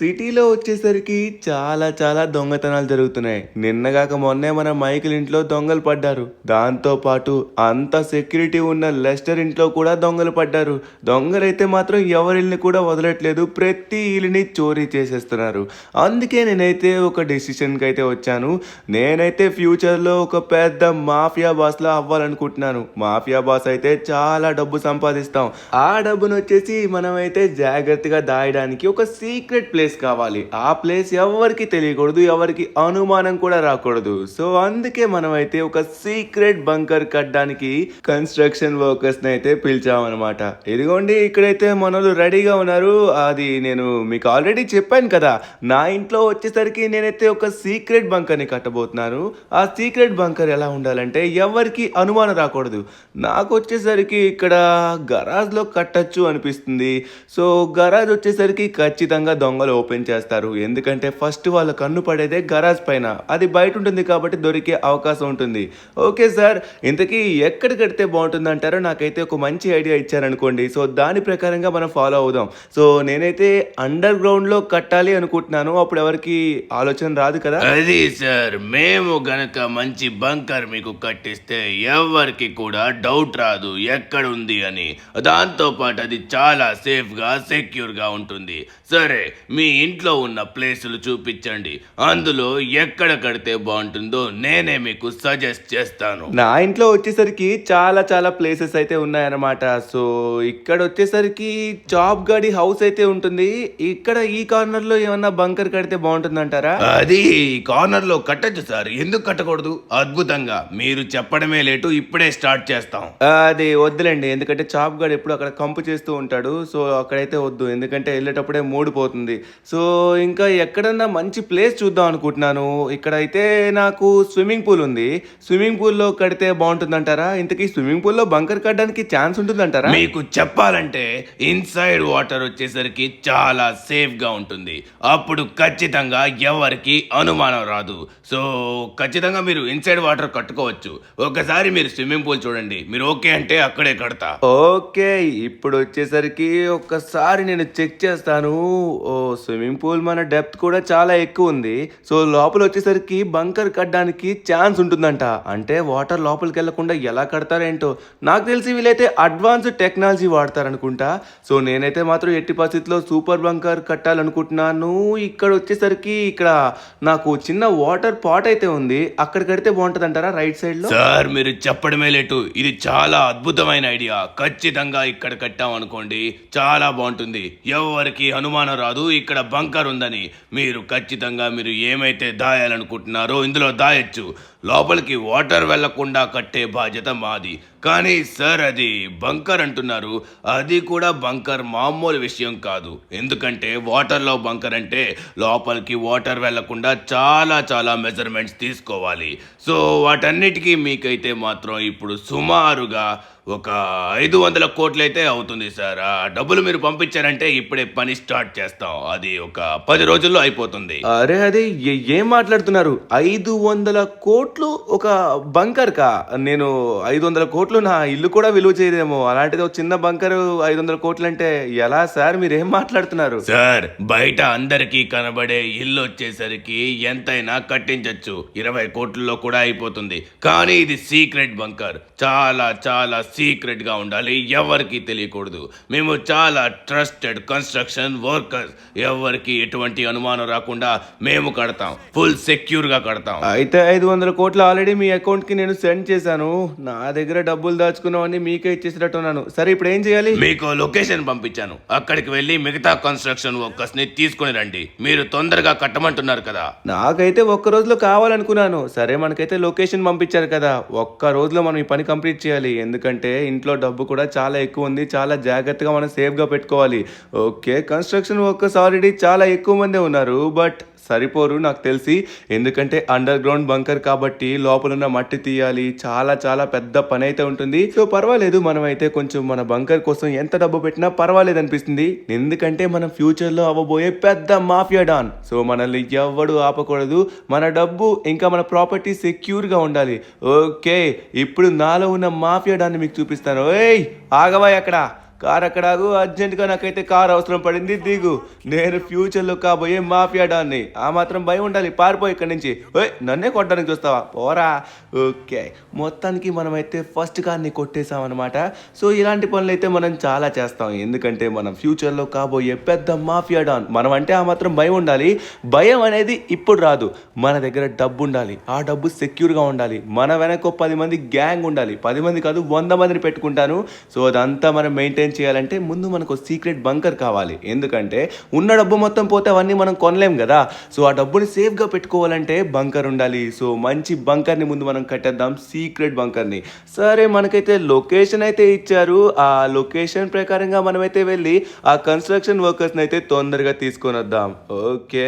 సిటీలో వచ్చేసరికి చాలా చాలా దొంగతనాలు జరుగుతున్నాయి. నిన్నగాక మొన్నే మన మైకిల్ ఇంట్లో దొంగలు పడ్డారు. దాంతో పాటు అంత సెక్యూరిటీ ఉన్న లెస్టర్ ఇంట్లో కూడా దొంగలు పడ్డారు. దొంగలైతే మాత్రం ఎవరిల్ని కూడా వదలట్లేదు. ప్రతి ఇల్లుని చోరీ చేసేస్తున్నారు. అందుకే నేనైతే ఒక డెసిషన్కి అయితే వచ్చాను. నేనైతే ఫ్యూచర్లో ఒక పెద్ద మాఫియా బాస్లా అవ్వాలనుకుంటున్నాను. మాఫియా బాస్ అయితే చాలా డబ్బు సంపాదిస్తాం. ఆ డబ్బును వచ్చేసి మనమైతే జాగ్రత్తగా దాయడానికి ఒక సీక్రెట్ ప్లేస్ కావాలి. ఆ ప్లేస్ ఎవరికి తెలియకూడదు, ఎవరికి అనుమానం కూడా రాకూడదు. సో అందుకే మనమైతే ఒక సీక్రెట్ బంకర్ కట్టడానికి కన్స్ట్రక్షన్ వర్కర్స్ ని అయితే పిలిచామన్నమాట. ఇదిగోండి ఇక్కడైతే మనోళ్ళు రెడీగా ఉన్నారు. అది నేను మీకు ఆల్రెడీ చెప్పాను కదా, నా ఇంట్లో వచ్చేసరికి నేనైతే ఒక సీక్రెట్ బంకర్ ని కట్టబోతున్నాను. ఆ సీక్రెట్ బంకర్ ఎలా ఉండాలంటే ఎవరికి అనుమానం రాకూడదు. నాకు వచ్చేసరికి ఇక్కడ గరాజ్ లో కట్టచ్చు అనిపిస్తుంది. సో గరాజ్ వచ్చేసరికి ఖచ్చితంగా దొంగలు ఓపెన్ చేస్తారు. ఎందుకంటే ఫస్ట్ వాళ్ళ కన్ను పడేదే గరాజ్ పైన. అది బయట ఉంటుంది కాబట్టి దొరికే అవకాశం ఉంటుంది. ఓకే సార్, ఇంతకీ ఎక్కడ కడితే బాగుంటుంది అంటారో నాకైతే ఒక మంచి ఐడియా ఇచ్చారనుకోండి. సో దాని ప్రకారంగా మనం ఫాలో అవుదాం. సో నేనైతే అండర్ గ్రౌండ్ లో కట్టాలి అనుకుంటున్నాను. అప్పుడు ఎవరికి ఆలోచన రాదు కదా. అది సార్, మేము గనక మంచి బంకర్ మీకు కట్టిస్తే ఎవరికి కూడా డౌట్ రాదు ఎక్కడ ఉంది అని. దాంతో పాటు అది చాలా సేఫ్ గా సెక్యూర్ గా ఉంటుంది. సరే, మీ ఇంట్లో ఉన్న ప్లేసులు చూపించండి. అందులో ఎక్కడ కడితే బాగుంటుందో నేనే మీకు సజెస్ట్ చేస్తాను. నా ఇంట్లో వచ్చేసరికి చాలా చాలా ప్లేసెస్ అయితే ఉన్నాయన్నమాట. సో ఇక్కడ వచ్చేసరికి చాప్ గడి హౌస్ అయితే ఉంటుంది. ఇక్కడ ఈ కార్నర్ లో ఏమన్నా బంకర్ కడితే బాగుంటుందంటారా? అది కార్నర్ లో కట్టచ్చు సార్, ఎందుకు కట్టకూడదు? అద్భుతంగా, మీరు చెప్పడమే లేటు, ఇప్పుడే స్టార్ట్ చేస్తాం. అది వద్దులేండి, ఎందుకంటే చాప్ గడ్ ఎప్పుడు అక్కడ కంపు చేస్తూ ఉంటాడు. సో అక్కడైతే వద్దు, ఎందుకంటే వెళ్ళేటప్పుడే మూడిపోతుంది. సో ఇంకా ఎక్కడన్నా మంచి ప్లేస్ చూద్దాం అనుకుంటున్నాను. ఇక్కడైతే నాకు స్విమ్మింగ్ పూల్ ఉంది. స్విమ్మింగ్ పూల్లో కడితే బాగుంటుందంటారా? ఇంతకీ స్విమ్మింగ్ పూల్లో బంకర్ కట్టడానికి ఛాన్స్ ఉంటుందంటారా? మీకు చెప్పాలంటే ఇన్సైడ్ వాటర్ వచ్చేసరికి చాలా సేఫ్ గా ఉంటుంది. అప్పుడు ఖచ్చితంగా ఎవరికి అనుమానం రాదు. సో ఖచ్చితంగా మీరు ఇన్సైడ్ వాటర్ కట్టుకోవచ్చు. ఒకసారి మీరు స్విమ్మింగ్ పూల్ చూడండి, మీరు ఓకే అంటే అక్కడే కడతా. ఓకే, ఇప్పుడు వచ్చేసరికి ఒక్కసారి నేను చెక్ చేస్తాను. ఓ, స్విమ్మింగ్ పూల్ మన డెప్త్ కూడా చాలా ఎక్కువ ఉంది. సో లోపల వచ్చేసరికి బంకర్ కట్టడానికి ఛాన్స్ ఉంటుందంట. అంటే వాటర్ లోపలికి వెళ్లకుండా ఎలా కడతారేంటో. నాకు తెలిసి వీళ్ళైతే అడ్వాన్స్డ్ టెక్నాలజీ వాడతారనుకుంటా. సో నేనైతే మాత్రం ఎట్టి పరిస్థితిలో సూపర్ బంకర్ కట్టాలనుకుంటున్నాను. ఇక్కడ వచ్చేసరికి ఇక్కడ నాకు చిన్న వాటర్ పాట్ అయితే ఉంది. అక్కడ కడితే బాగుంటుంది అంటారా రైట్ సైడ్ లో? సార్, మీరు చెప్పడమే లేటు, ఇది చాలా అద్భుతమైన ఐడియా. ఖచ్చితంగా ఇక్కడ కట్టాం అనుకోండి, చాలా బాగుంటుంది. ఎవరికి అనుమానం రాదు ఇక్కడ బంకర్ ఉందని. మీరు ఖచ్చితంగా మీరు ఏమైతే దాయాలనుకుంటున్నారో ఇందులో దాయొచ్చు. లోపలికి వాటర్ వెళ్లకుండా కట్టే బాధ్యత మాది. కానీ సార్, అది బంకర్ అంటున్నారు, అది కూడా బంకర్ మామూలు విషయం కాదు. ఎందుకంటే వాటర్లో బంకర్ అంటే లోపలికి వాటర్ వెళ్లకుండా చాలా చాలా మెజర్మెంట్స్ తీసుకోవాలి. సో వాటన్నిటికీ మీకైతే మాత్రం ఇప్పుడు సుమారుగా ఒక 500 కోట్లు అయితే అవుతుంది సార్. ఆ డబ్బులు మీరు పంపించారంటే ఇప్పుడే పని స్టార్ట్ చేస్తాం. అది ఒక 10 రోజుల్లో అయిపోతుంది. అరే అది ఏం మాట్లాడుతున్నారు? 500 కోట్లు ఒక బంకర్ కా? నేను 500 కోట్లు నా ఇల్లు కూడా విలువ చేయదేమో. అలాంటిది ఒక చిన్న బంకర్ 500 కోట్లు అంటే ఎలా సార్? మీరు ఏం మాట్లాడుతున్నారు? సార్, బయట అందరికీ కనబడే ఇల్లు వచ్చేసరికి ఎంతైనా కట్టించచ్చు, 20 కోట్లలో కూడా అయిపోతుంది. కానీ ఇది సీక్రెట్ బంకర్, చాలా చాలా సీక్రెట్ గా ఉండాలి, ఎవరికి తెలియకూడదు. మేము చాలా ట్రస్టెడ్ కన్స్ట్రక్షన్ వర్కర్స్, ఎవరికి ఎటువంటి అనుమానం రాకుండా మేము కడతాం, ఫుల్ సెక్యూర్ గా కడతాం. అయితే 500 కోట్లు ఆల్రెడీ మీ అకౌంట్ కి నేను సెండ్ చేశాను. నా దగ్గర డబ్బులు దాచుకున్నామని మీకే ఇచ్చేసినట్టున్నాను. సరే ఇప్పుడు ఏం చేయాలి? మీకు లొకేషన్ పంపించాను, అక్కడికి వెళ్ళి మిగతా కన్స్ట్రక్షన్ వర్కర్స్ ని తీసుకుని రండి. మీరు తొందరగా కట్టమంటున్నారు కదా. నాకైతే ఒక్క రోజులో కావాలనుకున్నాను. సరే మనకైతే లొకేషన్ పంపించారు కదా, ఒక్క రోజులో మనం ఈ పని కంప్లీట్ చేయాలి. ఎందుకంటే ఇంట్లో డబ్బు కూడా చాలా ఎక్కువ ఉంది. చాలా జాగ్రత్తగా మనం సేఫ్గా పెట్టుకోవాలి. ఓకే, కన్స్ట్రక్షన్ వర్కర్స్ ఆల్రెడీ చాలా ఎక్కువ మందే ఉన్నారు. బట్ సరిపోరు నాకు తెలిసి. ఎందుకంటే అండర్ గ్రౌండ్ బంకర్ కాబట్టి లోపల ఉన్న మట్టి తీయాలి. చాలా చాలా పెద్ద పని అయితే ఉంటుంది. సో పర్వాలేదు, మనం అయితే కొంచెం మన బంకర్ కోసం ఎంత డబ్బు పెట్టినా పర్వాలేదు అనిపిస్తుంది. ఎందుకంటే మనం ఫ్యూచర్ లో అవ్వబోయే పెద్ద మాఫియా డాన్. సో మనల్ని ఎవ్వడు ఆపకూడదు. మన డబ్బు ఇంకా మన ప్రాపర్టీ సెక్యూర్ గా ఉండాలి. ఓకే, ఇప్పుడు నాలో ఉన్న మాఫియా డాన్ మీకు చూపిస్తాను. ఏయ్ ఆగవా అక్కడ, కార్ అక్కడ ఆగు, అర్జెంటుగా నాకైతే కార్ అవసరం పడింది, దిగు. నేను ఫ్యూచర్లో కాబోయే మాఫియా డాన్ని, ఆ మాత్రం భయం ఉండాలి. పారిపోయి ఇక్కడి నుంచి. ఓయ్, నన్నే కొట్టడానికి చూస్తావా, పోరా. ఓకే, మొత్తానికి మనమైతే ఫస్ట్ కార్ని కొట్టేసామన్నమాట. సో ఇలాంటి పనులు అయితే మనం చాలా చేస్తాం, ఎందుకంటే మనం ఫ్యూచర్లో కాబోయే పెద్ద మాఫియా డాన్. మనం అంటే ఆ మాత్రం భయం ఉండాలి. భయం అనేది ఇప్పుడు రాదు, మన దగ్గర డబ్బు ఉండాలి, ఆ డబ్బు సెక్యూర్గా ఉండాలి, మన వెనక 10 మంది గ్యాంగ్ ఉండాలి. 10 మంది కాదు, 100 మందిని పెట్టుకుంటాను. సో అదంతా మనం మెయింటైన్ చేయాలంటే ముందు మనకు సీక్రెట్ బంకర్ కావాలి. ఎందుకంటే ఉన్న డబ్బు మొత్తం పోతే అవన్నీ మనం కొనలేం కదా. సో ఆ డబ్బుని సేఫ్గా పెట్టుకోవాలంటే బంకర్ ఉండాలి. సో మంచి బంకర్ని ముందు మనం కట్టేద్దాం, సీక్రెట్ బంకర్ని. సరే, మనకైతే లొకేషన్ అయితే ఇచ్చారు. ఆ లొకేషన్ ప్రకారంగా మనమైతే వెళ్ళి ఆ కన్స్ట్రక్షన్ వర్కర్స్ని అయితే తొందరగా తీసుకొని వద్దాం. ఓకే,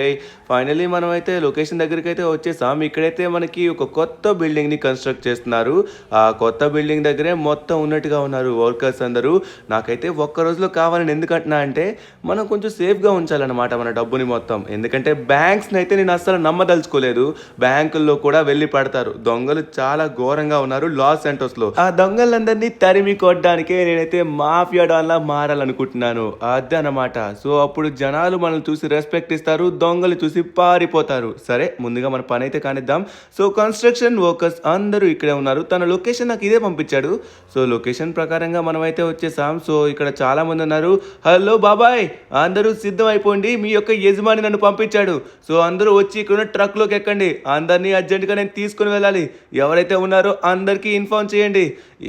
ఫైనలీ మనమైతే లొకేషన్ దగ్గరికి అయితే వచ్చేసాం. ఇక్కడైతే మనకి ఒక కొత్త బిల్డింగ్ని కన్స్ట్రక్ట్ చేస్తున్నారు. ఆ కొత్త బిల్డింగ్ దగ్గరే మొత్తం ఉన్నట్టుగా ఉన్నారు వర్కర్స్ అందరూ. నాకైతే ఒక్క రోజులో కావాలని ఎందుకంటున్నా అంటే మనం కొంచెం సేఫ్గా ఉంచాలన్నమాట మన డబ్బుని మొత్తం. ఎందుకంటే బ్యాంక్స్ని అయితే నేను అస్సలు నమ్మదలుచుకోలేదు. బ్యాంకుల్లో కూడా వెళ్ళి పడతారు, దొంగలు చాలా ఘోరంగా ఉన్నారు లాస్ సెంటోస్లో. ఆ దొంగలందరినీ తరిమి కొట్టడానికే నేనైతే మాఫియా డాన్లా మారాలనుకుంటున్నాను, అదనమాట. సో అప్పుడు జనాలు మనల్ని చూసి రెస్పెక్ట్ ఇస్తారు, దొంగలు చూసి పారిపోతారు. సరే, ముందుగా మన పని అయితే కానిద్దాం. సో కన్స్ట్రక్షన్ వర్కర్స్ అందరూ ఇక్కడే ఉన్నారు. తన లొకేషన్ నాకు ఇదే పంపించాడు. సో లొకేషన్ ప్రకారంగా మనమైతే వచ్చేసాం. సో ఇక్కడ చాలా మంది ఉన్నారు. హలో బాబాయ్, అందరూ సిద్ధం అయిపోండి, మీ యొక్క యజమాని నన్ను పంపించాడు. సో అందరూ వచ్చి ఇక్కడ ఉన్న ట్రక్లోకి ఎక్కండి, అందరినీ అర్జెంటుగా నేను తీసుకుని వెళ్ళాలి. ఎవరైతే ఉన్నారో అందరికీ ఇన్ఫార్మ్ చేయండి.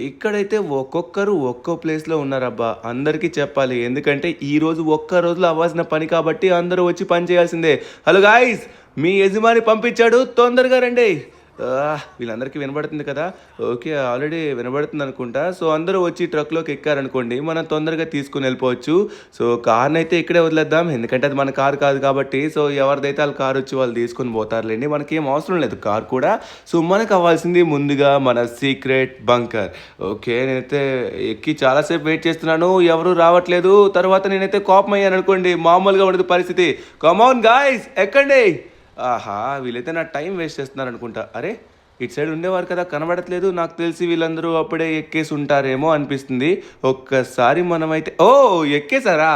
ఇక్కడైతే ఒక్కొక్కరు ఒక్కో ప్లేస్లో ఉన్నారబ్బా, అందరికీ చెప్పాలి. ఎందుకంటే ఈరోజు ఒక్క రోజులో అవ్వాల్సిన పని కాబట్టి అందరూ వచ్చి పని చేయాల్సిందే. హలో గాయ్స్, మీ యజమాని పంపించాడు, తొందరగా రండి. వీళ్ళందరికీ వినబడుతుంది కదా. ఓకే, ఆల్రెడీ వినబడుతుంది అనుకుంటా. సో అందరూ వచ్చి ట్రక్లోకి ఎక్కారనుకోండి, మనం తొందరగా తీసుకుని వెళ్ళిపోవచ్చు. సో కార్ని అయితే ఇక్కడే వదిలేద్దాం, ఎందుకంటే అది మన కారు కాదు కాబట్టి. సో ఎవరిదైతే వాళ్ళ కారు వచ్చి వాళ్ళు తీసుకుని పోతారులేండి, మనకి ఏం అవసరం లేదు కార్ కూడా. సో మనకు కావాల్సింది ముందుగా మన సీక్రెట్ బంకర్. ఓకే, నేనైతే ఎక్కి చాలాసేపు వెయిట్ చేస్తున్నాను, ఎవరు రావట్లేదు. తర్వాత నేనైతే కోపం అయ్యాను అనుకోండి, మామూలుగా ఉండదు పరిస్థితి. కమాన్ గాయ్స్, ఎక్కండి. ఆహా, వీళ్ళైతే నా టైం వేస్ట్ చేస్తున్నారు అనుకుంటా. అరే, ఇటు సైడ్ ఉండేవారు కదా, కనబడట్లేదు. నాకు తెలిసి వీళ్ళందరూ అప్పుడే ఎక్కేసి ఉంటారేమో అనిపిస్తుంది. ఒక్కసారి మనమైతే ఎక్కేసారా?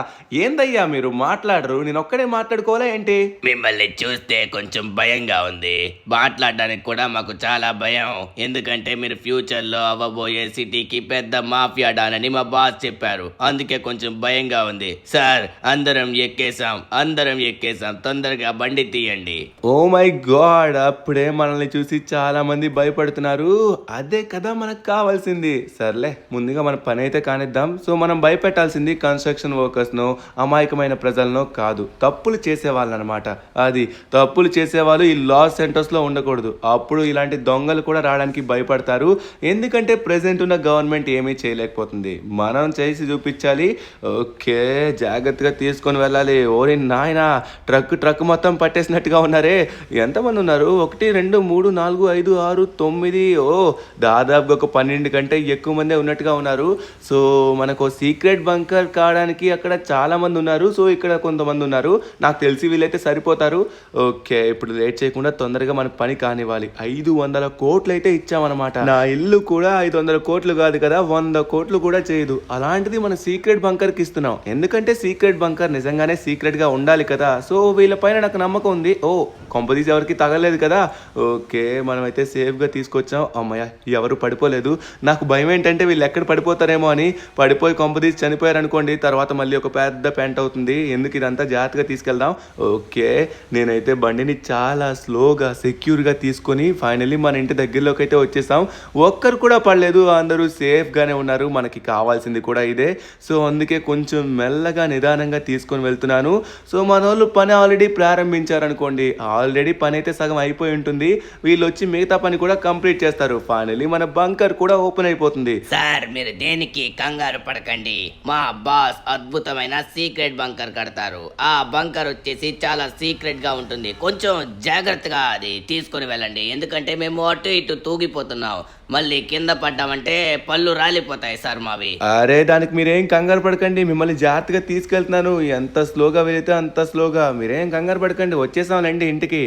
ఏందయ్యా మీరు మాట్లాడరు, నేను ఒక్కడే మాట్లాడుకోవాలా ఏంటి? మిమ్మల్ని చూస్తే కొంచెం భయంగా ఉంది, మాట్లాడడానికి కూడా మాకు చాలా భయం. ఎందుకంటే మీరు ఫ్యూచర్లో అవ్వబోయే సిటీకి పెద్ద మాఫియా డాన్ అని మా బాస్ చెప్పారు, అందుకే కొంచెం భయంగా ఉంది. సార్, అందరం ఎక్కేసాం, తొందరగా బండి తీయండి. ఓ మై గాడ్, అప్పుడే మనల్ని చూసి చాలా మంది భయపడుతున్నారు. అదే కదా మనకు కావాల్సింది. సర్లే, ముందుగా మన పని అయితే కానిద్దాం. సో మనం భయపెట్టాల్సింది కన్స్ట్రక్షన్ వర్కర్స్ను, అమాయకమైన ప్రజలను కాదు, తప్పులు చేసేవాళ్ళు అనమాట. అది తప్పులు చేసేవాళ్ళు ఈ లాస్ సెంటర్స్లో ఉండకూడదు. అప్పుడు ఇలాంటి దొంగలు కూడా రావడానికి భయపడతారు. ఎందుకంటే ప్రెసెంట్ ఉన్న గవర్నమెంట్ ఏమీ చేయలేకపోతుంది, మనం చేసి చూపించాలి. ఓకే, జాగ్రత్తగా తీసుకొని వెళ్ళాలి. ఓరే నాయనా, ట్రక్ మొత్తం పట్టేసినట్టుగా ఉన్నారే. ఎంతమంది ఉన్నారు? 1 2 3 4 5 6 9, దాదాపుగా ఒక 12 కంటే ఎక్కువ మందే ఉన్నట్టుగా ఉన్నారు. సో మనకు సీక్రెట్ బంకర్ కావడానికి అక్కడ చాలా మంది ఉన్నారు. సో ఇక్కడ కొంతమంది ఉన్నారు, నాకు తెలిసి వీళ్ళైతే సరిపోతారు. ఓకే, ఇప్పుడు లేట్ చేయకుండా తొందరగా మన పని కానివ్వాలి. 500 కోట్లు అయితే ఇచ్చామన్నమాట. నా ఇల్లు కూడా 500 కోట్లు కాదు కదా, 100 కోట్లు కూడా చేయదు. అలాంటిది మన సీక్రెట్ బంకర్కి ఇస్తున్నాం, ఎందుకంటే సీక్రెట్ బంకర్ నిజంగానే సీక్రెట్గా ఉండాలి కదా. సో వీళ్ళపైన నాకు నమ్మకం ఉంది. కొంపదీసి ఎవరికి తగలేదు కదా. ఓకే, మనమైతే సేఫ్గా తీసుకొచ్చాం. అమ్మయ్య, ఎవరు పడిపోలేదు. నాకు భయం ఏంటంటే వీళ్ళు ఎక్కడ పడిపోతారేమో అని. పడిపోయి కొంపదీసి చనిపోయారు అనుకోండి, తర్వాత మళ్ళీ ఒక పెద్ద పెంట్ అవుతుంది. ఎందుకు, ఇదంతా జాగ్రత్తగా తీసుకెళ్దాం. ఓకే, నేనైతే బండిని చాలా స్లోగా సెక్యూర్గా తీసుకొని ఫైనల్లీ మన ఇంటి దగ్గరలోకి అయితే వచ్చేసాం. ఒక్కరు కూడా పడలేదు, అందరూ సేఫ్గానే ఉన్నారు. మనకి కావాల్సింది కూడా ఇదే. సో అందుకే కొంచెం మెల్లగా నిదానంగా తీసుకొని వెళ్తున్నాను. సో మన వాళ్ళు పని ఆల్రెడీ ప్రారంభించారనుకోండి, ఆల్రెడీ పని అయితే సగం అయిపోయి ఉంటుంది. వీళ్ళు వచ్చి మిగతా పని కూడా కంప్లీట్ చేస్తారు. ఫైనలీ మన బంకర్ కూడా ఓపెన్ అయిపోతుంది. సార్, మీరు దేనికి కంగారు పడకండి, మా బాస్ అద్భుతమైన సీక్రెట్ బంకర్ కడతారు. ఆ బంకర్ వచ్చేసి చాలా సీక్రెట్ గా ఉంటుంది, కొంచెం జాగ్రత్తగా అది తీసుకొని వెళ్ళండి. ఎందుకంటే మేము అటు ఇటు తూగిపోతున్నాం, మళ్ళీ కింద పడ్డామంటే పళ్ళు రాలిపోతాయి సార్ మావి. అరే దానికి మీరేం కంగారు పడకండి, మిమ్మల్ని జాగ్రత్తగా తీసుకెళ్తున్నాను. ఎంత స్లోగా వెళితే అంత స్లోగా, మీరేం కంగారు పడకండి, వచ్చేసాంలేండి ఇంటికి.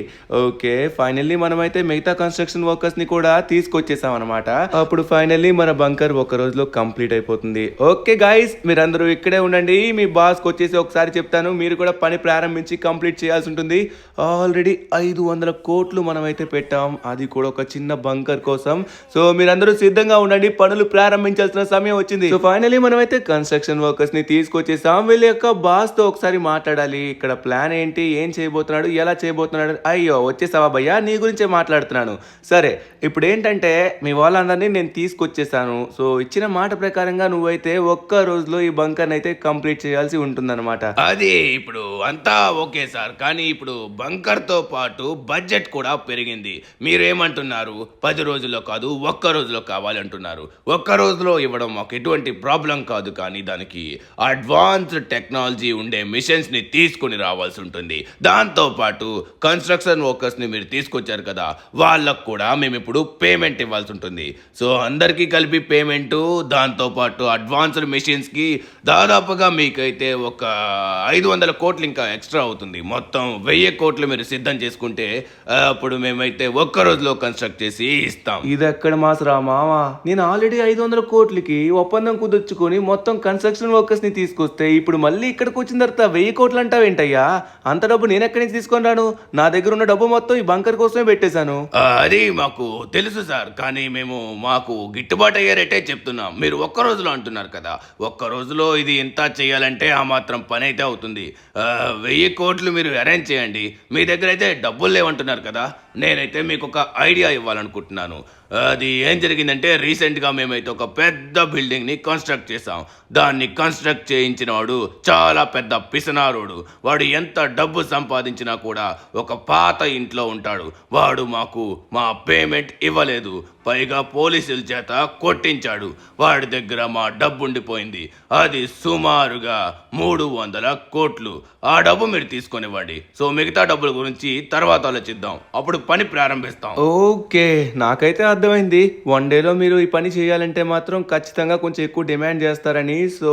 ఓకే, ఫైనల్లీ మనమైతే మిగతా కన్స్ట్రక్షన్ వర్కర్స్ ని కూడా తీసుకొచ్చేసాం అనమాట. అప్పుడు ఫైనల్లీ మన బంకర్ ఒక రోజులో కంప్లీట్ అయిపోతుంది. ఓకే గాయస్, మీరందరూ ఇక్కడే ఉండండి, మీ బాస్కి వచ్చేసి ఒకసారి చెప్తాను, మీరు కూడా పని ప్రారంభించి కంప్లీట్ చేయాల్సి ఉంటుంది. ఆల్రెడీ 500 కోట్లు మనమైతే పెట్టాం, అది కూడా ఒక చిన్న బంకర్ కోసం. సో మీరందరూ సిద్ధంగా ఉండండి, పనులు ప్రారంభించాల్సిన సమయం వచ్చింది. సో ఫైనలీ మనమైతే కన్స్ట్రక్షన్ వర్కర్స్ ని తీసుకొచ్చేసాం. వీళ్ళ యొక్క బాస్ తో ఒకసారి మాట్లాడాలి. ఇక్కడ ప్లాన్ ఏంటి, ఏం చేయబోతున్నాడు, ఎలా చేయబోతున్నాడు. అయ్యో వచ్చేసావా భయ్యా, నీ గురించే మాట్లాడుతున్నాను. సరే ఇప్పుడు ఏంటంటే మీ వాళ్ళందరినీ నేను తీసుకొచ్చేసాను. సో ఇచ్చిన మాట ప్రకారంగా నువ్వైతే ఒక్క రోజులో ఈ బంకర్ అయితే కంప్లీట్ చేయాల్సి ఉంటుందన్నమాట. అది ఇప్పుడు అంతా ఓకే సార్, కానీ ఇప్పుడు బంకర్తో పాటు బడ్జెట్ కూడా పెరిగింది. మీరేమంటున్నారు? 10 రోజుల్లో కాదు, ఒక్క రోజులో కావాలంటున్నారు. ఒక్క రోజులో ఇవ్వడం మాకు ఎటువంటి ప్రాబ్లం కాదు, కానీ దానికి అడ్వాన్స్డ్ టెక్నాలజీ ఉండే మిషన్స్ని తీసుకుని రావాల్సి ఉంటుంది. దాంతోపాటు కన్స్ట్రక్షన్ వర్కర్స్ని మీరు తీసుకొచ్చారు కదా, వాళ్ళకు కూడా మేము ఇప్పుడు పేమెంట్ ఇవ్వాల్సి ఉంటుంది. సో అందరికీ కలిపి పేమెంటు, దాంతోపాటు అడ్వాన్స్డ్ మిషన్స్కి దాదాపుగా మీకైతే ఒక 500 కోట్లు ఇంకా ఎక్స్ట్రా అవుతుంది. మొత్తం 1000 కోట్లు మీరు సిద్ధం చేసుకుంటే అప్పుడు మేమైతే ఒక్క రోజులో కన్స్ట్రక్ట్ చేసి ఇస్తాం. ఇది ఎక్కడ మాసరా మావా, నేను ఆల్రెడీ 500 కోట్లకి ఒప్పందం కుదుర్చుకొని మొత్తం కన్స్ట్రక్షన్ వర్కర్స్ ని తీసుకొస్తే ఇప్పుడు మళ్ళీ ఇక్కడికి వచ్చిన తర్వాత 1000 కోట్లు అంటావేంటయ్యా? అంత డబ్బు నేను ఎక్కడి నుంచి తీసుకొని రాను? నా దగ్గర ఉన్న డబ్బు మొత్తం ఈ బంకర్ కోసమే పెట్టేశాను. అది మాకు తెలుసు సార్, కానీ మేము మాకు గిట్టుబాటు అయ్యే రేటే చెప్తున్నాం. మీరు ఒక్క రోజులో అంటున్నారు కదా, ఒక్క రోజులో ఇది ఇంత చేయాలంటే ఆ మాత్రం పని అయితే అవుతుంది. 1000 కోట్లు మీరు అరేంజ్ చేయండి. మీ దగ్గర అయితే డబ్బులు లేవంటున్నారు కదా, నేనైతే మీకు ఒక ఐడియా ఇవ్వాలనుకుంటున్నాను. అది ఏం జరిగిందంటే, రీసెంట్గా మేమైతే ఒక పెద్ద బిల్డింగ్ని కన్స్ట్రక్ట్ చేసాం. దాన్ని కన్స్ట్రక్ట్ చేయించిన వాడు చాలా పెద్ద పిసనారుడు. వాడు ఎంత డబ్బు సంపాదించినా కూడా ఒక పాత ఇంట్లో ఉంటాడు. వాడు మాకు మా పేమెంట్ ఇవ్వలేదు, పైగా పోలీసుల చేత కొట్టించాడు. వాడి దగ్గర మా డబ్బు ఉండిపోయింది, అది సుమారుగా 300 కోట్లు. ఆ డబ్బు మీరు తీసుకొనివ్వండి. సో మిగతా డబ్బుల గురించి తర్వాత ఆలోచిద్దాం, అప్పుడు పని ప్రారంభిస్తాం. ఓకే, నాకైతే అర్థమైంది. 1 డేలో మీరు ఈ పని చేయాలంటే మాత్రం ఖచ్చితంగా కొంచెం ఎక్కువ డిమాండ్ చేస్తారని. సో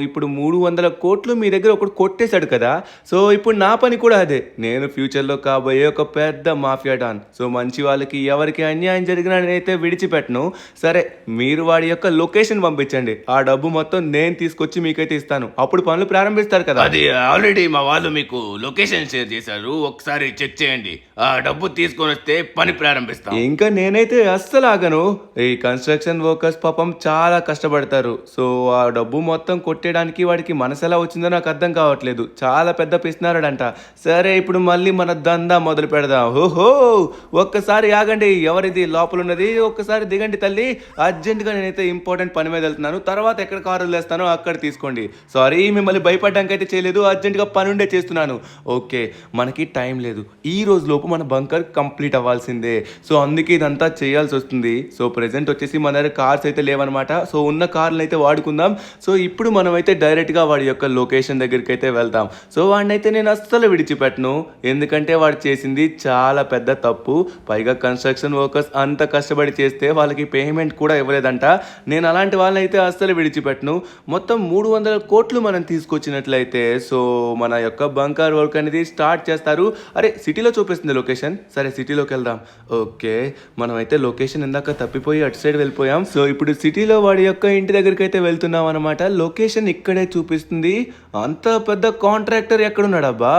ఇప్పుడు 300 కోట్లు మీ దగ్గర ఒకటి కొట్టేశాడు కదా, సో ఇప్పుడు నా పని కూడా అదే. నేను ఫ్యూచర్లో కాబోయే ఒక పెద్ద మాఫియా డాన్. సో మంచి వాళ్ళకి ఎవరికి అన్యాయం జరిగినా నేనైతే విడిచిపెట్టను. సరే మీరు వాడి యొక్క లొకేషన్ పంపించండి, ఆ డబ్బు మొత్తం నేను తీసుకొచ్చి మీకైతే ఇస్తాను, అప్పుడు పనులు ప్రారంభిస్తారు కదా. అది ఆల్రెడీ మా వాళ్ళు మీకు లొకేషన్ షేర్ చేశారు, ఒకసారి చెక్ చేయండి. ఆ డబ్బు తీసుకొని వస్తే పని ప్రారంభిస్తాం. ఇంకా నేనైతే అస్సలు ఆగను. ఈ కన్స్ట్రక్షన్ వర్కర్స్ పాపం చాలా కష్టపడతారు. సో ఆ డబ్బు మొత్తం కొట్టేయడానికి వాడికి మనసు ఎలా వచ్చిందో నాకు అర్థం కావట్లేదు. చాలా పెద్ద పిసినారడంట. సరే ఇప్పుడు మళ్ళీ మన దందా మొదలు పెడదాం. ఓహో ఒక్కసారి ఆగండి, ఎవరిది లోపల ఉన్నది, ఒక్కసారి దిగండి తల్లి. అర్జెంటుగా నేనైతే ఇంపార్టెంట్ పని మీద వెళ్తున్నాను, తర్వాత ఎక్కడ కారు వేస్తానో అక్కడ తీసుకోండి. సారీ మిమ్మల్ని భయపడడానికి అయితే చేయలేదు, అర్జెంటుగా పని ఉండే చేస్తున్నాను. ఓకే మనకి టైం లేదు, ఈ రోజు లోపు మన బంకర్ కంప్లీట్ అవ్వాల్సిందే. సో అందుకే ఇదంతా చేయాల్సి వస్తుంది. సో ప్రెసెంట్ వచ్చేసి మన దగ్గర కార్స్ అయితే లేవన్నమాట. సో ఉన్న కార్లను అయితే వాడుకుందాం. సో ఇప్పుడు మనం అయితే డైరెక్ట్గా వాడి యొక్క లొకేషన్ దగ్గరికి అయితే వెళ్తాం. సో వాడిని అయితే నేను అస్సలు విడిచిపెట్టను, ఎందుకంటే వాడు చేసింది చాలా పెద్ద తప్పు. పైగా కన్స్ట్రక్షన్ వర్కర్స్ అంత కష్టపడి చేస్తే వాళ్ళకి పేమెంట్ కూడా ఇవ్వలేదంట. నేను అలాంటి వాళ్ళని అయితే అస్సలు విడిచిపెట్టను. మొత్తం 300 కోట్లు మనం తీసుకొచ్చినట్లయితే సో మన యొక్క బంకర్ వర్క్ అనేది స్టార్ట్ చేస్తారు. అరే సిటీలో చూపిస్తుంది లొకేషన్, సరే సిటీలోకి వెళ్దాం. ఓకే మనమైతే లొకేషన్ ఇందాక తప్పిపోయి అటు సైడ్ వెళ్ళిపోయాం. సో ఇప్పుడు సిటీలో వాడి యొక్క ఇంటి దగ్గరికి అయితే వెళ్తున్నాం అనమాట. లొకేషన్ ఇక్కడే చూపిస్తుంది. అంత పెద్ద కాంట్రాక్టర్ ఎక్కడున్నాడబ్బా?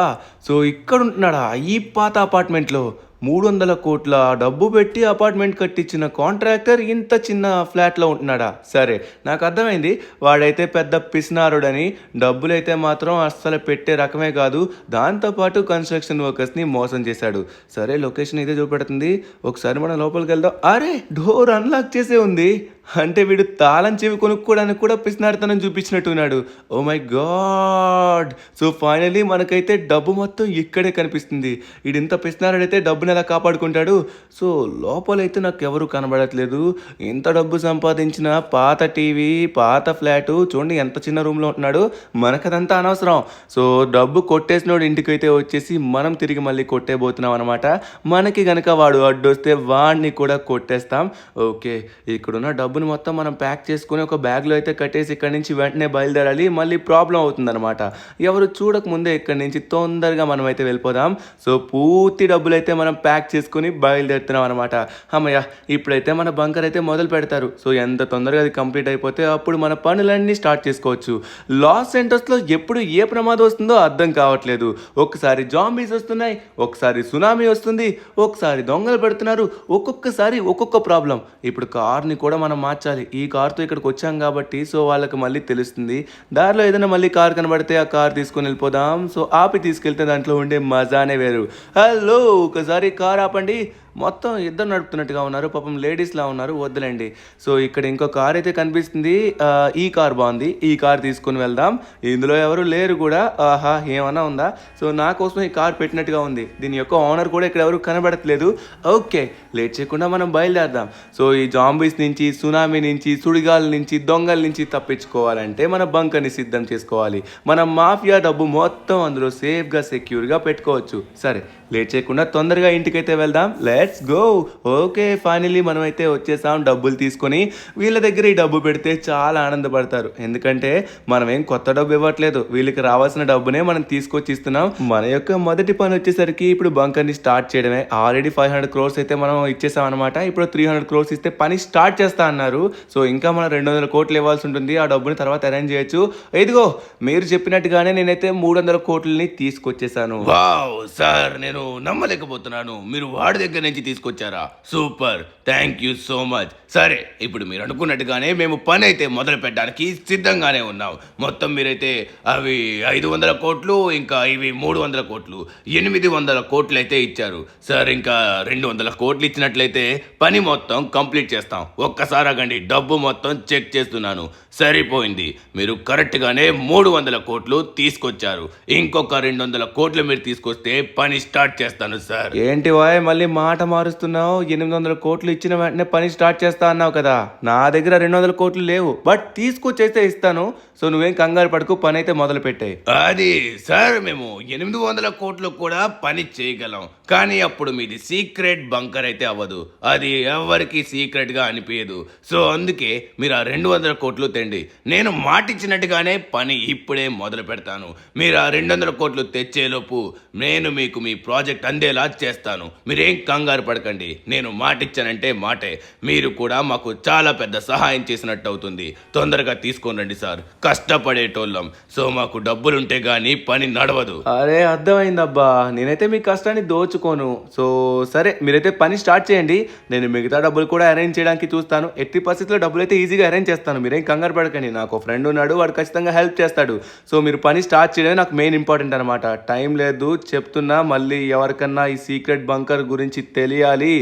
సో ఇక్కడ ఉంటున్నాడా ఈ పాత అపార్ట్మెంట్లో? 300 కోట్ల డబ్బు పెట్టి అపార్ట్మెంట్ కట్టించిన కాంట్రాక్టర్ ఇంత చిన్న ఫ్లాట్లో ఉంటున్నాడా? సరే నాకు అర్థమైంది, వాడైతే పెద్ద పిసినారుడని. డబ్బులైతే మాత్రం అస్సలు పెట్టే రకమే కాదు, దాంతోపాటు కన్స్ట్రక్షన్ వర్కర్స్ని మోసం చేశాడు. సరే లొకేషన్ ఇదే చూపెడుతుంది, ఒకసారి మనం లోపలికి వెళ్దాం. అరే డోర్ అన్లాక్ చేసే ఉంది. అంటే వీడు తాళం చెవి కొనుక్కోవడానికి కూడా పిసినారితనం చూపించినట్టున్నాడు. Oh my God! So finally మనకైతే డబ్బు మొత్తం ఇక్కడే కనిపిస్తుంది. వీడింత పిసినారుడైతే డబ్బుని ఎలా కాపాడుకుంటాడు? సో లోపలైతే నాకు ఎవరు కనబడట్లేదు. ఇంత డబ్బు సంపాదించిన పాత టీవీ, పాత ఫ్లాటు చూడండి ఎంత చిన్న రూమ్లో ఉంటున్నాడు. మనకదంతా అనవసరం. సో డబ్బు కొట్టేసినోడు ఇంటికైతే వచ్చేసి మనం తిరిగి మళ్ళీ కొట్టేబోతున్నాం అనమాట. మనకి గనక వాడు అడ్డొస్తే వాడిని కూడా కొట్టేస్తాం. ఓకే, ఇక్కడున్న డబ్బుని మొత్తం మనం ప్యాక్ చేసుకుని ఒక బ్యాగ్లో అయితే కట్టేసి ఇక్కడి నుంచి వెంటనే బయలుదేరాలి. మళ్ళీ ప్రాబ్లం అవుతుందన్నమాట. ఎవరు చూడకముందే ఇక్కడి నుంచి తొందరగా మనం అయితే వెళ్ళిపోదాం. సో పూర్తి డబ్బులు అయితే మనం ప్యాక్ చేసుకుని బయలుదేరుతున్నాం అనమాట. అమ్మయ్య, ఇప్పుడైతే మన బంకర్ అయితే మొదలు పెడతారు. సో ఎంత తొందరగా అది కంప్లీట్ అయిపోతే అప్పుడు మన పనులన్నీ స్టార్ట్ చేసుకోవచ్చు. లాస్ ఏంజల్స్లో ఎప్పుడు ఏ ప్రమాదం వస్తుందో అర్థం కావట్లేదు. ఒకసారి జాంబీస్ వస్తున్నాయి, ఒకసారి సునామీ వస్తుంది, ఒకసారి దొంగలు పెడుతున్నారు, ఒక్కొక్కసారి ఒక్కొక్క ప్రాబ్లం. ఇప్పుడు కార్ని కూడా మనం మార్చాలి. ఈ కార్తో ఇక్కడికి వచ్చాం కాబట్టి సో వాళ్ళకి మళ్ళీ తెలుస్తుంది. దారిలో ఏదైనా మళ్ళీ కార్ కనబడితే ఆ కార్ తీసుకొని వెళ్ళిపోదాం. సో ఆపి తీసుకెళ్తే దాంట్లో ఉండే మజానే వేరు. హలో, ఒకసారి కార్ ఆపండి. మొత్తం ఇద్దరు నడుపుతున్నట్టుగా ఉన్నారు, పాపం లేడీస్లా ఉన్నారు. వద్దులేండి. సో ఇక్కడ ఇంకో కార్ అయితే కనిపిస్తుంది. ఈ కార్ బాగుంది, ఈ కార్ తీసుకొని వెళ్దాం. ఇందులో ఎవరు లేరు కూడా. ఆహా, ఏమన్నా ఉందా? సో నా కోసం ఈ కార్ పెట్టినట్టుగా ఉంది. దీని యొక్క ఓనర్ కూడా ఇక్కడ ఎవరు కనబడట్లేదు. ఓకే, లేట్ చేయకుండా మనం బయలుదేరదాం. సో ఈ జాంబీస్ నుంచి, సునామీ నుంచి, సుడిగాల నుంచి, దొంగల నుంచి తప్పించుకోవాలంటే మన బంకర్ని సిద్ధం చేసుకోవాలి. మన మాఫియా డబ్బు మొత్తం అందులో సేఫ్గా, సెక్యూర్గా పెట్టుకోవచ్చు. సరే, లేట్ చేయకుండా తొందరగా ఇంటికైతే వెళ్దాం. Let's go. ఓకే, ఫైనలీ మనం అయితే వచ్చేసాం డబ్బులు తీసుకొని. వీళ్ళ దగ్గర ఈ డబ్బు పెడితే చాలా ఆనందపడతారు. ఎందుకంటే మనం ఏం కొత్త డబ్బు ఇవ్వట్లేదు, వీళ్ళకి రావాల్సిన డబ్బునే మనం తీసుకొచ్చి ఇస్తున్నాం. మన యొక్క మొదటి పని వచ్చేసరికి ఇప్పుడు బంకర్ని స్టార్ట్ చేయడమే. ఆల్రెడీ 500 crores అయితే మనం ఇచ్చేసాం అనమాట. ఇప్పుడు 300 crores ఇస్తే పని స్టార్ట్ చేస్తా అన్నారు. సో ఇంకా మనం 200 కోట్లు ఇవ్వాల్సి ఉంటుంది. ఆ డబ్బుని తర్వాత అరేంజ్ చేయొచ్చు. ఇదిగో మీరు చెప్పినట్టుగానే నేనైతే 300 కోట్లని తీసుకొచ్చేసాను. వావ్ సార్, నేను నమ్మలేకపోతున్నాను. మీరు వాడి దగ్గర నుంచి తీసుకొచ్చారా? Super, thank you so much. సరే, ఇప్పుడు మీరు అనుకున్నట్టుగానే మేము పని అయితే మొదలు పెట్టడానికి సిద్ధంగానే ఉన్నాం. మొత్తం మీరైతే అవి 500 కోట్లు, ఇంకా ఇవి 300 కోట్లు, 800 కోట్లు అయితే ఇచ్చారు సార్. ఇంకా 200 కోట్లు ఇచ్చినట్లయితే పని మొత్తం కంప్లీట్ చేస్తాం. ఒక్కసారి ఆగండి, డబ్బు మొత్తం చెక్ చేస్తున్నాను. సరిపోయింది, మీరు కరెక్ట్గానే 300 కోట్లు తీసుకొచ్చారు. ఇంకొక 200 కోట్లు మీరు తీసుకొస్తే పని స్టార్ట్ చేస్తాను సార్. ఏంటి వాయ్, మళ్ళీ మాట మారుస్తున్నావు? 800 కోట్లు ఇచ్చిన వెంటనే పని స్టార్ట్ చేస్తా అన్నావు కదా. నా దగ్గర 200 కోట్లు లేవు, బట్ తీసుకొచ్చేస్తే ఇస్తాను. సో నువ్వేం కంగారు పడుకు, పని అయితే మొదలు పెట్టాయి. అది సార్, మేము 800 కోట్లు కూడా పని చేయగలం, కానీ అప్పుడు మీది సీక్రెట్ బంకర్ అయితే అవ్వదు. అది ఎవరికి సీక్రెట్ గా అనిపించదు. సో అందుకే మీరు ఆ 200 కోట్లు తెండి. నేను మాటిచ్చినట్టుగానే పని ఇప్పుడే మొదలు పెడతాను. మీరు ఆ 200 కోట్లు తెచ్చేలోపు నేను మీకు మీ ప్రాజెక్ట్ అందేలా చేస్తాను. మీరేం కంగారు పడకండి. నేను మాటిచ్చానంటే మాటే. మీరు కూడా మాకు చాలా పెద్ద సహాయం చేసినట్టు అవుతుంది. తొందరగా తీసుకొని రండి సార్, కష్టపడేటోళ్ళం. సో మాకు డబ్బులుంటే గానీ పని నడవదు. అరే అర్థమైందబ్బా, నేనైతే మీ కష్టాన్ని దోచుకోను. సో సరే, మీరైతే పని స్టార్ట్ చేయండి. నేను మిగతా డబ్బులు కూడా అరేంజ్ చేయడానికి చూస్తాను. ఎట్టి పరిస్థితుల్లో డబ్బులు అయితే ఈజీగా అరేంజ్ చేస్తాను. మీరేం కంగారు పడకండి. నాకు ఒక ఫ్రెండ్ ఉన్నాడు, వాడు ఖచ్చితంగా హెల్ప్ చేస్తాడు. సో మీరు పని స్టార్ట్ చేయడమే నాకు మెయిన్ ఇంపార్టెంట్ అనమాట. టైం లేదు చెప్తున్నా. మళ్ళీ ఎవరికన్నా ఈ సీక్రెట్ బంకర్ గురించి తెలియాలి,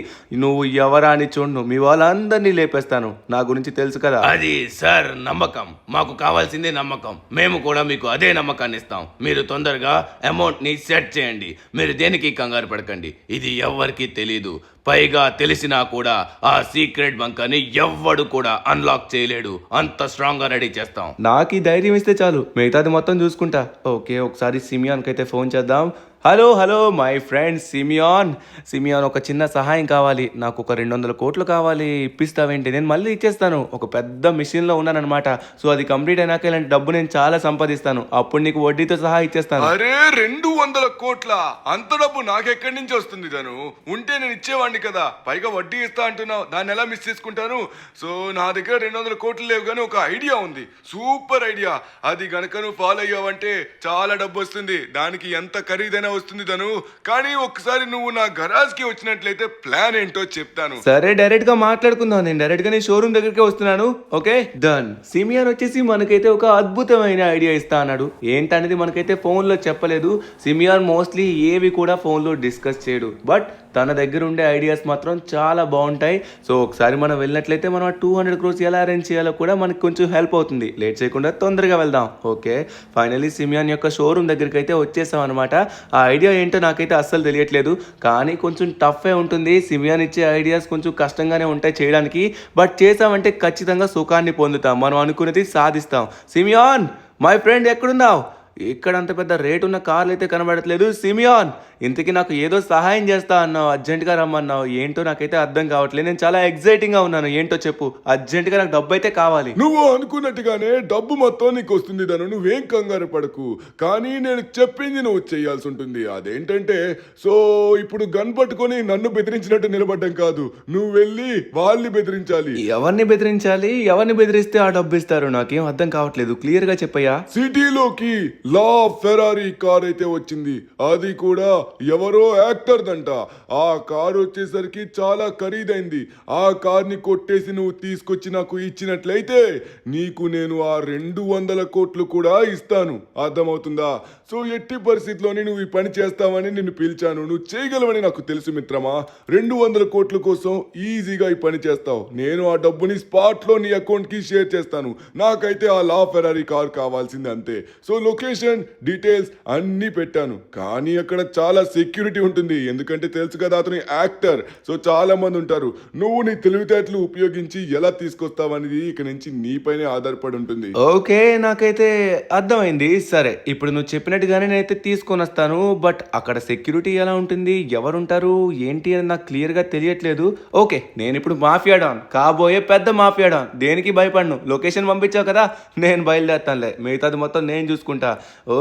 నువ్వు ఎవరా అని చూడు, మీ వాళ్ళందరినీ లేపేస్తాను. నా గురించి తెలుసు కదా. అది సార్ నమ్మకం, మాకు కావాల్సిందే నమ్మకం. మేము కూడా మీకు అదే నమ్మకాన్ని ఇస్తాం. మీరు తొందరగా అమౌంట్ ని సెట్ చేయండి. మీరు దేనికి కంగారు పడకండి. ఇది ఎవ్వరికి తెలీదు. పైగా తెలిసినా కూడా ఆ సీక్రెట్ బంకర్ని ఎవ్వడు కూడా అన్లాక్ చేయలేడు. అంత స్ట్రాంగ్ గా రెడీ చేస్తాం. నాకు ఈ ధైర్యం ఇస్తే చాలు, మిగతాది మొత్తం చూసుకుంటా. ఓకే, ఒకసారి సిమియాన్కి అయితే ఫోన్ చేద్దాం. Hello hello my friend Simeon. Simeon, ఒక చిన్న సహాయం కావాలి. నాకు ఒక 200 కోట్లు కావాలి. ఇప్పిస్తావేంటి? నేను మళ్ళీ ఇచ్చేస్తాను. ఒక పెద్ద మిషన్లో ఉన్నానమాట. సో అది కంప్లీట్ అయినాక ఇలాంటి డబ్బు నేను చాలా సంపాదిస్తాను. అప్పుడు నీకు వడ్డీతో సహా ఇచ్చేస్తాను. అరే 200 కోట్ల అంత డబ్బు నాకెక్కడి నుంచి వస్తుంది? తను ఉంటే నేను ఇచ్చేవాడిని కదా, పైగా వడ్డీ ఇస్తా అంటున్నావు. దాన్ని ఎలా మిస్ చేసుకుంటాను? సో నా దగ్గర 200 కోట్లు లేవు, కానీ ఒక ఐడియా ఉంది, సూపర్ ఐడియా. అది గనక నువ్వు ఫాలో అయ్యావంటే చాలా డబ్బు వస్తుంది. దానికి ఎంత ఖరీదైనా వస్తుంది తను. కానీ ఒకసారి నువ్వు నా గరాజ్ కి వచ్చినట్లయితే ప్లాన్ ఏంటో చెప్తాను. సరే, డైరెక్ట్ గా మాట్లాడుకుందాం. నేను డైరెక్ట్ గా నీ షోరూమ్ దగ్గరికి వస్తున్నాను. Okay done. సిమియాన్ వచ్చేసి మనకైతే ఒక అద్భుతమైన ఐడియా ఇస్తా అన్నాడు. ఏంటనేది మనకైతే ఫోన్ లో చెప్పలేదు. సిమియాన్ మోస్ట్లీ ఏవి కూడా ఫోన్ లో డిస్కస్ చేయడు. బట్ తన దగ్గర ఉండే ఐడియాస్ మాత్రం చాలా బాగుంటాయి. సో ఒకసారి మనం వెళ్ళినట్లయితే మనం 200 crores ఎలా అరేంజ్ చేయాలో కూడా మనకి కొంచెం హెల్ప్ అవుతుంది. లేట్ చేయకుండా తొందరగా వెళ్దాం. ఓకే, ఫైనలీ సిమియాన్ యొక్క షోరూమ్ దగ్గరికి అయితే వచ్చేసాం అనమాట. ఆ ఐడియా ఏంటో నాకైతే అస్సలు తెలియట్లేదు, కానీ కొంచెం టఫే ఉంటుంది. సిమియాన్ ఇచ్చే ఐడియాస్ కొంచెం కష్టంగానే ఉంటాయి చేయడానికి, బట్ చేసామంటే ఖచ్చితంగా సుఖాన్ని పొందుతాం. మనం అనుకున్నది సాధిస్తాం. సిమియాన్ మై ఫ్రెండ్ ఎక్కడున్నావు? ఇక్కడ అంత పెద్ద రేట్ ఉన్న కార్లు అయితే కనబడట్లేదు. సిమియాన్, ఇంతకీ నాకు ఏదో సహాయం చేస్తా అన్నావు, అర్జెంటుగా రమ్మన్నావు. ఏంటో నాకైతే అర్థం కావట్లేదు. నేను చాలా ఎక్సైటింగ్గా ఉన్నాను. ఏంటో చెప్పు, అర్జెంటుగా నాకు డబ్బు అయితే కావాలి. నువ్వు అనుకున్నట్టుగానే డబ్బు మొత్తం నీకు వస్తుంది ధను, నువ్వేం కంగారు పడకు. కానీ నేను చెప్పింది నువ్వు చేయాల్సి ఉంటుంది. అదేంటంటే, సో ఇప్పుడు గన్ పట్టుకొని నన్ను బెదిరించినట్టు నిలబడ్డం కాదు, నువ్వు వెళ్ళి వాళ్ళని బెదిరించాలి. ఎవరిని బెదిరించాలి? ఎవరిని బెదిరిస్తే ఆ డబ్బు ఇస్తారు? నాకేం అర్థం కావట్లేదు, క్లియర్గా చెప్పయ్యా. సిటీలోకి లా ఫెరారీ కార్ అయితే వచ్చింది. అది కూడా ఎవరో యాక్టర్ దంట. ఆ కార్ వచ్చేసరికి చాలా ఖరీదైంది. ఆ కార్ని కొట్టేసి నువ్వు తీసుకొచ్చి నాకు ఇచ్చినట్లయితే నీకు నేను ఆ 200 కోట్లు కూడా ఇస్తాను. అర్థమవుతుందా? సో ఎట్టి పరిస్థితిలోని నువ్వు ఈ పని చేస్తావని నిన్ను పిలిచాను. నువ్వు చేయగలవని నాకు తెలుసు మిత్రమా. 200 కోట్ల కోసం ఈజీగా ఈ పని చేస్తావు. నేను ఆ డబ్బుని స్పాట్ లో నీ అకౌంట్ కి షేర్ చేస్తాను. నాకైతే ఆ లా ఫెరారీ కార్ కావాల్సింది అంతే. సో లొకేషన్ డీటెయిల్స్ అన్ని పెట్టాను, కానీ అక్కడ చాలా సెక్యూరిటీ ఉంటుంది. ఎందుకంటే తెలుసు కదా, అతను యాక్టర్. సో చాలా మంది ఉంటారు. నువ్వు నీ తెలివితేటలు ఉపయోగించి ఎలా తీసుకొస్తావనేది ఇక నుంచి నీపైనే ఆధారపడి ఉంటుంది. ఓకే, నాకైతే అర్థమైంది. సరే, ఇప్పుడు నువ్వు చెప్పినట్టుగానే నేనైతే తీసుకొని వస్తాను. బట్ అక్కడ సెక్యూరిటీ ఎలా ఉంటుంది, ఎవరుంటారు, ఏంటి అని నాకు క్లియర్గా తెలియట్లేదు. ఓకే, నేను ఇప్పుడు మాఫియా డాన్, కాబోయే పెద్ద మాఫియా డాన్. దేనికి భయపడను. లొకేషన్ పంపించావు కదా, నేను బయలుదేరుతానులే. మిగతాది మొత్తం నేను చూసుకుంటా.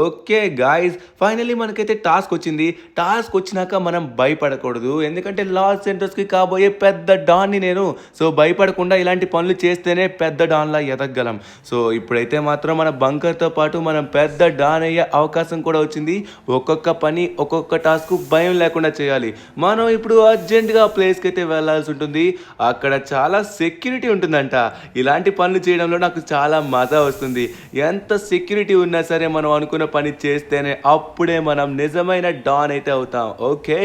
ఓకే గాయస్, ఫైనలీ మనకైతే టాస్క్ వచ్చింది. టాస్క్ వచ్చినాక మనం భయపడకూడదు, ఎందుకంటే లాస్ సెంటర్స్కి కాబోయే పెద్ద డాన్ని నేను. సో భయపడకుండా ఇలాంటి పనులు చేస్తేనే పెద్ద డాన్లా ఎదగలం. సో ఇప్పుడైతే మాత్రం మన బంకర్తో పాటు మనం పెద్ద డాన్ అయ్యే అవకాశం కూడా వచ్చింది. ఒక్కొక్క పని ఒక్కొక్క టాస్క్ భయం లేకుండా చేయాలి. మనం ఇప్పుడు అర్జెంటుగా ప్లేస్కి అయితే వెళ్ళాల్సి ఉంటుంది. అక్కడ చాలా సెక్యూరిటీ ఉంటుందంట. ఇలాంటి పనులు చేయడంలో నాకు చాలా మజా వస్తుంది. ఎంత సెక్యూరిటీ ఉన్నా సరే మనం అనుకున్న పని చేస్తేనే అప్పుడే మనం నిజమైన డాన్ అయితే అవుతాం. ఓకే,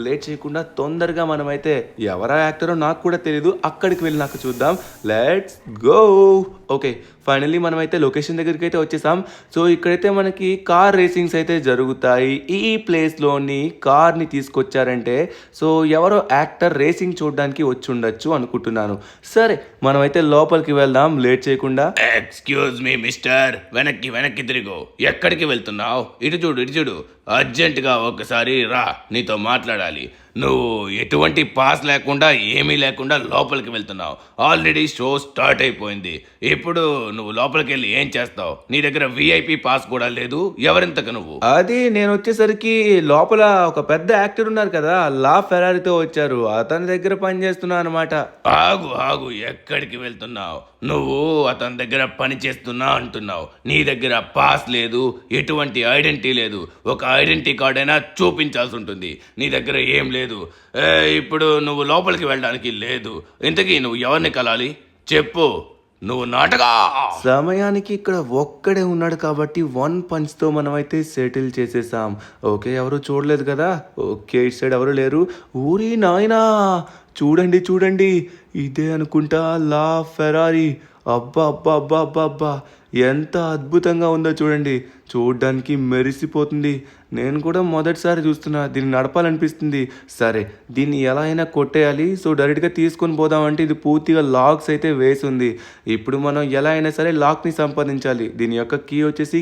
లేట్ చేయకుండా తొందరగా మనమైతే ఎవరా యాక్టరో నాకు కూడా తెలియదు, అక్కడికి వెళ్ళి నాకు చూద్దాం. Let's go. ఓకే, ఫైనల్లీ మనమైతే లొకేషన్ దగ్గరికి అయితే వచ్చేసాం. సో ఇక్కడైతే మనకి కార్ రేసింగ్స్ అయితే జరుగుతాయి. ఈ ప్లేస్లోని కార్ని తీసుకొచ్చారంటే సో ఎవరో యాక్టర్ రేసింగ్ చూడడానికి వచ్చి ఉండొచ్చు అనుకుంటున్నాను. సరే, మనమైతే లోపలికి వెళ్దాం లేట్ చేయకుండా. ఎక్స్క్యూజ్ మీ మిస్టర్, వెనక్కి వెనక్కి తిరిగు. ఎక్కడికి వెళ్తున్నావు? ఇటు చూడు, ఇటు చూడు. అర్జెంటుగా ఒకసారి రా, నీతో మాట్లాడాలి. నువ్వు ఎటువంటి పాస్ లేకుండా ఏమీ లేకుండా లోపలికి వెళ్తున్నావు. ఆల్రెడీ షో స్టార్ట్ అయిపోయింది. ఇప్పుడు నువ్వు లోపలికి వెళ్ళి ఏం చేస్తావు? నీ దగ్గర విఐపి పాస్ కూడా లేదు. ఎవరింతకు నువ్వు? అది నేను వచ్చేసరికి లోపల ఒక పెద్ద యాక్టర్ ఉన్నారు కదా, లా ఫెరారీతో వచ్చారు. అతని దగ్గర పని చేస్తున్నా అనమాట. ఆగు ఆగు, ఎక్కడికి వెళ్తున్నావు? నువ్వు అతని దగ్గర పని చేస్తున్నా అంటున్నావు. నీ దగ్గర పాస్ లేదు, ఎటువంటి ఐడెంటిటీ లేదు. ఒక ఐడెంటిటీ కార్డ్ అయినా చూపించాల్సి ఉంటుంది. నీ దగ్గర ఏం లేదు. ఇప్పుడు నువ్వు లోపలికి వెళ్ళడానికి లేదు. ఇంతకీ నువ్వు ఎవరిని కలాలి చెప్పు. నువ్వు నాటగా సమయానికి ఇక్కడ ఒక్కడే ఉన్నాడు కాబట్టి 1 పంచ్తో మనమైతే సెటిల్ చేసేసాం. ఓకే, ఎవరు చూడలేదు కదా. ఓకే, ఇటు సైడ్ ఎవరు లేరు. ఊరి నాయనా, చూడండి చూడండి, ఇదే అనుకుంటా లా ఫెరారీ. అబ్బా అబ్బా అబ్బా అబ్బా అబ్బా, ఎంత అద్భుతంగా ఉందో చూడండి. చూడ్డానికి మెరిసిపోతుంది. నేను కూడా మొదటిసారి చూస్తున్నా, దీన్ని నడపాలనిపిస్తుంది. సరే, దీన్ని ఎలా అయినా కొట్టేయాలి. సో డైరెక్ట్గా తీసుకొని పోదామంటే ఇది పూర్తిగా లాక్స్ అయితే వేసి ఉంది. ఇప్పుడు మనం ఎలా అయినా సరే లాక్ని సంపాదించాలి. దీని యొక్క కీ వచ్చేసి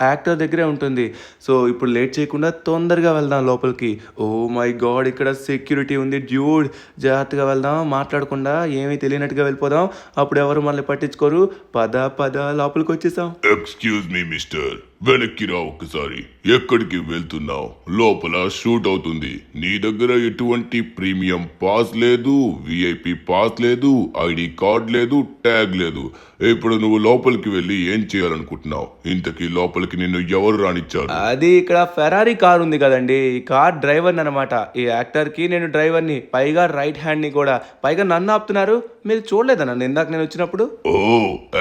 యాక్టర్ దగ్గరే ఉంటుంది. సో ఇప్పుడు లేట్ చేయకుండా తొందరగా వెళ్దాం లోపలికి. ఓ మై గాడ్, ఇక్కడ సెక్యూరిటీ ఉంది డ్యూడ్. జాగ్రత్తగా వెళ్దాం, మాట్లాడకుండా ఏమీ తెలియనట్టుగా వెళ్ళిపోదాం. అప్పుడు ఎవరు మనల్ని పట్టించుకోరు. పద పద లోపలికి వచ్చేసాం. ఎక్స్క్యూజ్ మీ మిస్టర్, వెనక్కి రా ఒక్కసారి. ఎక్కడికి వెళ్తున్నావు? లోపల షూట్ అవుతుంది. నీ దగ్గర ఎటువంటి ప్రీమియం పాస్ లేదు, విఐపి పాస్ లేదు, ఐడి కార్డ్ లేదు, ట్యాగ్ లేదు. ఇప్పుడు నువ్వు లోపలికి వెళ్ళి ఏం చేయాలనుకుంటున్నావు? ఇంతకీ లోపలికి నిన్ను ఎవరు రానిచ్చారు? అది ఇక్కడ ఫెరారీ కార్ ఉంది కదండి, ఈ కార్ డ్రైవర్ని అనమాట. ఈ యాక్టర్కి నేను డ్రైవర్ని, పైగా రైట్ హ్యాండ్ని కూడా. పైగా నన్ను ఆపుతున్నారు. మీరు చూడలేదా నన్ను ఇందాక నేను వచ్చినప్పుడు? ఓ,